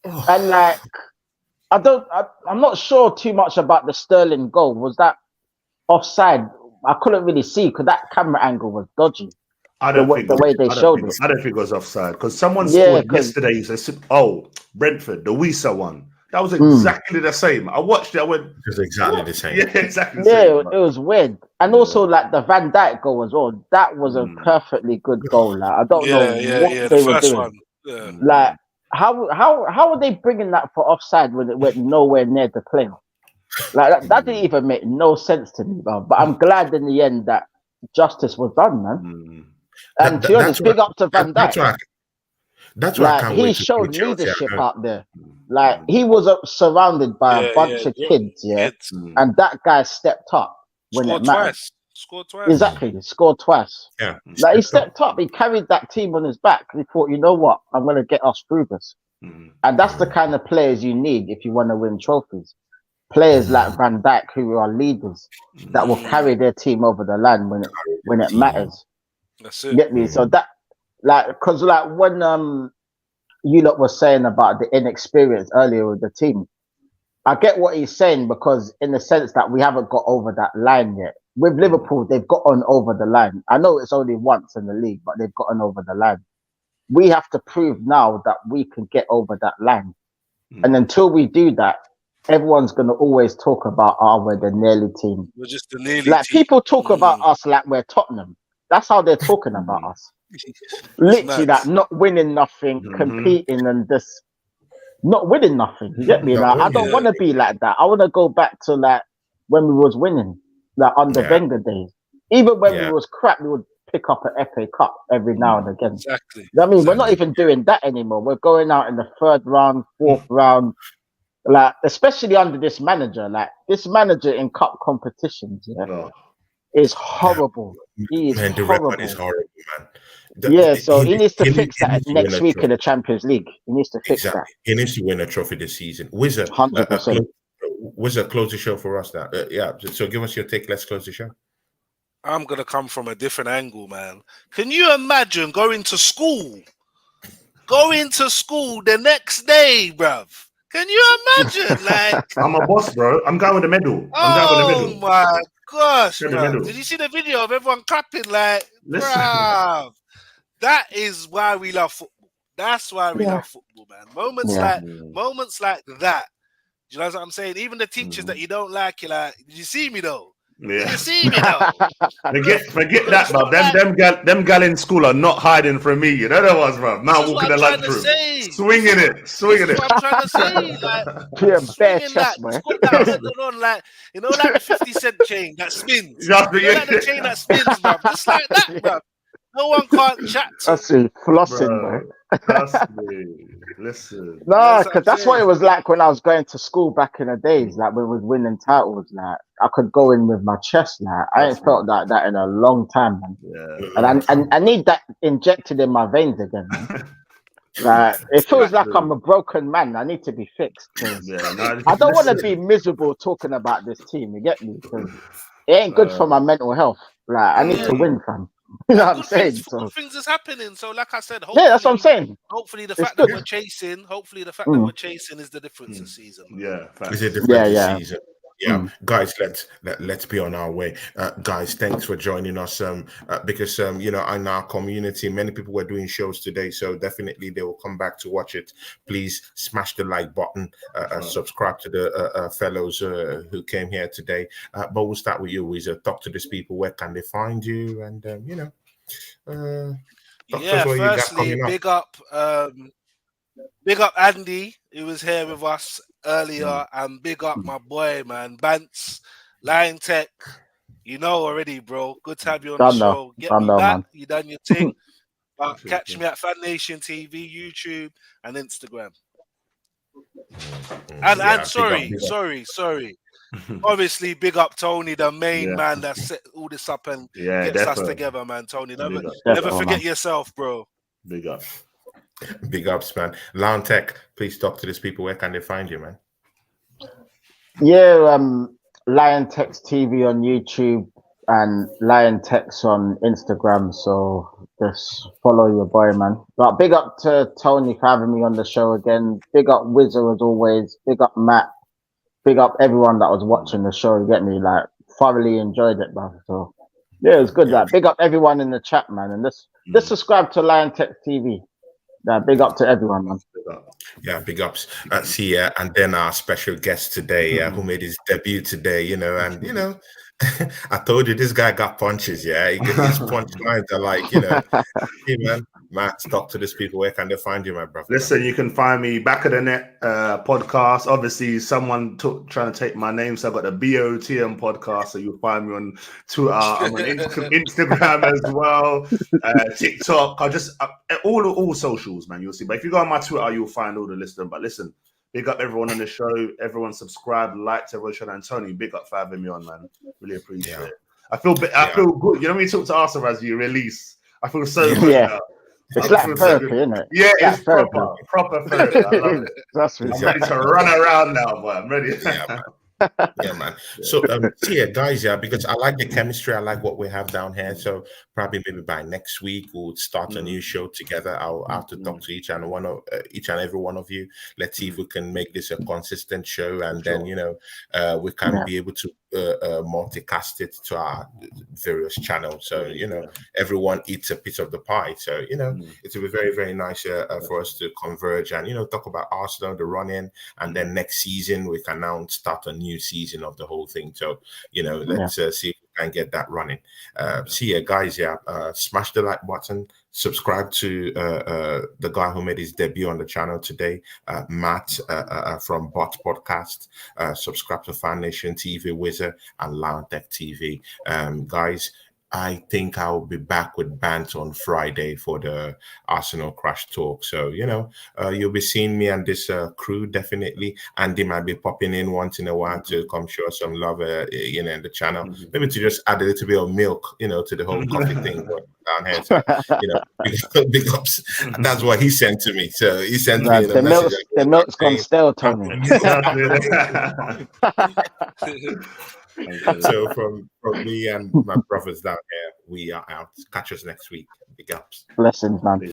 And like I'm not sure too much about the Sterling goal. Was that offside? I couldn't really see because that camera angle was dodgy. I don't think the way they showed it. I don't think it was offside because someone scored yesterday. They said, "Oh, Brentford, the Wisa one." That was exactly the same. I watched it. I went, It was exactly the same. yeah, exactly. Yeah, it was weird. And also, like the Van Dijk goal as well. That was a perfectly good goal. Like I don't know what they were doing. Yeah. Like how are they bringing that for offside when it went nowhere near the player? Like that didn't even make no sense to me, bro. But I'm glad in the end that justice was done, man. And to be honest, big up to Van Dijk. That's why I can't he wait to showed see Chelsea. leadership out there. Like he was surrounded by a bunch of kids, and that guy stepped up when it mattered. Scored twice. Exactly, he scored twice. Yeah, like he stepped up. He carried that team on his back. He thought, you know what, I'm going to get us through this. And that's the kind of players you need if you want to win trophies. Players like Van Dijk who are leaders that will carry their team over the line when it matters. That's it. You get me? So that, like, because like when you lot was saying about the inexperience earlier with the team, I get what he's saying because in the sense that we haven't got over that line yet. With Liverpool, they've gotten over the line. I know it's only once in the league, but they've gotten over the line. We have to prove now that we can get over that line. And until we do that, everyone's going to always talk about, we're the nearly team. We're just the nearly like team. People talk about us like we're Tottenham. That's how they're talking about us. Literally, nice. that not winning nothing, competing and just not winning nothing. You get me? Like, I don't want to be like that. I want to go back to like when we was winning, like under Wenger days. Even when we was crap, we would pick up an FA Cup every now and again. Exactly. I mean, we're not even doing that anymore. We're going out in the third round, fourth round. Like, especially under this manager, like this manager in cup competitions, is horrible. He is horrible. The record is horrible, man. So he needs to fix that next week in the Champions League. He needs to fix that. He needs to win a trophy this season. Wizard, 100%. Wizard, close the show for us now. So give us your take. Let's close the show. I'm gonna come from a different angle, man. Can you imagine going to school the next day, bruv? Can you imagine? Like, I'm a boss, bro. I'm going with the medal. Oh my gosh, bro. Did you see the video of everyone clapping? Like, bruv, that is why we love football. That's why we love football, man. Moments like that. Do you know what I'm saying? Even the teachers that you don't like, you're like, did you see me though? Yeah. You see me though? Forget that, bro. Them gal in school are not hiding from me. You know that was, bro. Now walking the lunchroom, swinging it. That's what I'm trying to say. Like, swinging that, you know, like the 50 cent chain that spins. Like the chain that spins, bro. Just like that, bro. No one can't chat to. That's it, flossing, bro. Trust me. Listen. No, because that's what it was like when I was going to school back in the days. Like when we was winning titles, like I could go in with my chest. Like I ain't felt like that in a long time, man. Yeah. And I need that injected in my veins again, man. Like it feels like I'm a broken man. I need to be fixed. I don't want to be miserable talking about this team. You get me? Because it ain't good for my mental health. Like I need to win, fam. You know what I'm saying? Good things is happening. So, like I said, that's what I'm saying. Hopefully, the fact that we're chasing is the difference this season. Yeah, it's a difference this season. Yeah, guys, let's be on our way. Guys, thanks for joining us. Because in our community, many people were doing shows today, so definitely they will come back to watch it. Please smash the like button, subscribe to the fellows who came here today. But we'll start with you, Weezer. Talk to these people. Where can they find you? And talk to us what you got Firstly, coming up. big up Andy, who was here with us earlier, and big up my boy, man, Bance, Lion Tech. You know already, bro. Good to have you on the show. Get me back. man. You done your thing. Catch me at Fan Nation TV, YouTube, and Instagram. And sorry. Obviously, big up Tony, the main man that set all this up and gets us together, man. Tony, never forget yourself, bro. Big up. Big ups, man. Lion Tech, please talk to these people. Where can they find you, man? Yeah, Lion Tech's TV on YouTube and Lion Tech's on Instagram. So just follow your boy, man. But big up to Tony for having me on the show again. Big up Wizard as always. Big up Matt. Big up everyone that was watching the show. You get me? Like, thoroughly enjoyed it, bro. So yeah, it was good. Like, big up everyone in the chat, man. And just subscribe to Lion Tech TV. Big up to everyone, man. Yeah, big ups. And then our special guest today, who made his debut today, I told you this guy got punches, his punch lines are like, hey man, Matt, talk to these people. Where can they find you, my brother? Listen, you can find me Back of the Net podcast. Obviously, someone trying to take my name, so I've got the BOTM podcast, so you'll find me on Twitter. I'm on Instagram as well, TikTok. All socials, man, you'll see. But if you go on my Twitter, you'll find all the list of them. But listen, big up everyone on the show. Everyone subscribed, liked, everyone showed. And Tony, big up for having me on, man. Really appreciate it. I feel good. You know when you talk to Arsenal as you release, I feel so good now. It's like therapy, isn't it? Yeah, it's proper therapy. I love it. I'm ready to run around now, boy. I'm ready. Yeah, man. So, guys, because I like the chemistry. I like what we have down here. So, probably maybe by next week we'll start a new show together. I'll have to talk to each and every one of you. Let's see if we can make this a consistent show, and then we can be able to multicast it to our various channels. So everyone eats a piece of the pie. So it will be very, very nice for us to converge and talk about Arsenal, the run-in, and then next season we can now start a new season of the whole thing. So let's see if we can get that running. Guys, smash the like button, subscribe to the guy who made his debut on the channel today, Matt from Bot Podcast. Subscribe to Fan Nation TV, Wizard, and Lion Tech TV. Guys, I think I'll be back with Bant on Friday for the Arsenal Crash Talk. So, you'll be seeing me and this crew, definitely. Andy might be popping in once in a while to come show some love, in the channel. Maybe to just add a little bit of milk, to the whole coffee thing down here. So, big ups. And that's what he sent to me. So, he sent me a message. The milk's gone stale, Tony. So from me and my brothers down here, we are out. Catch us next week. Big ups. Blessings, man.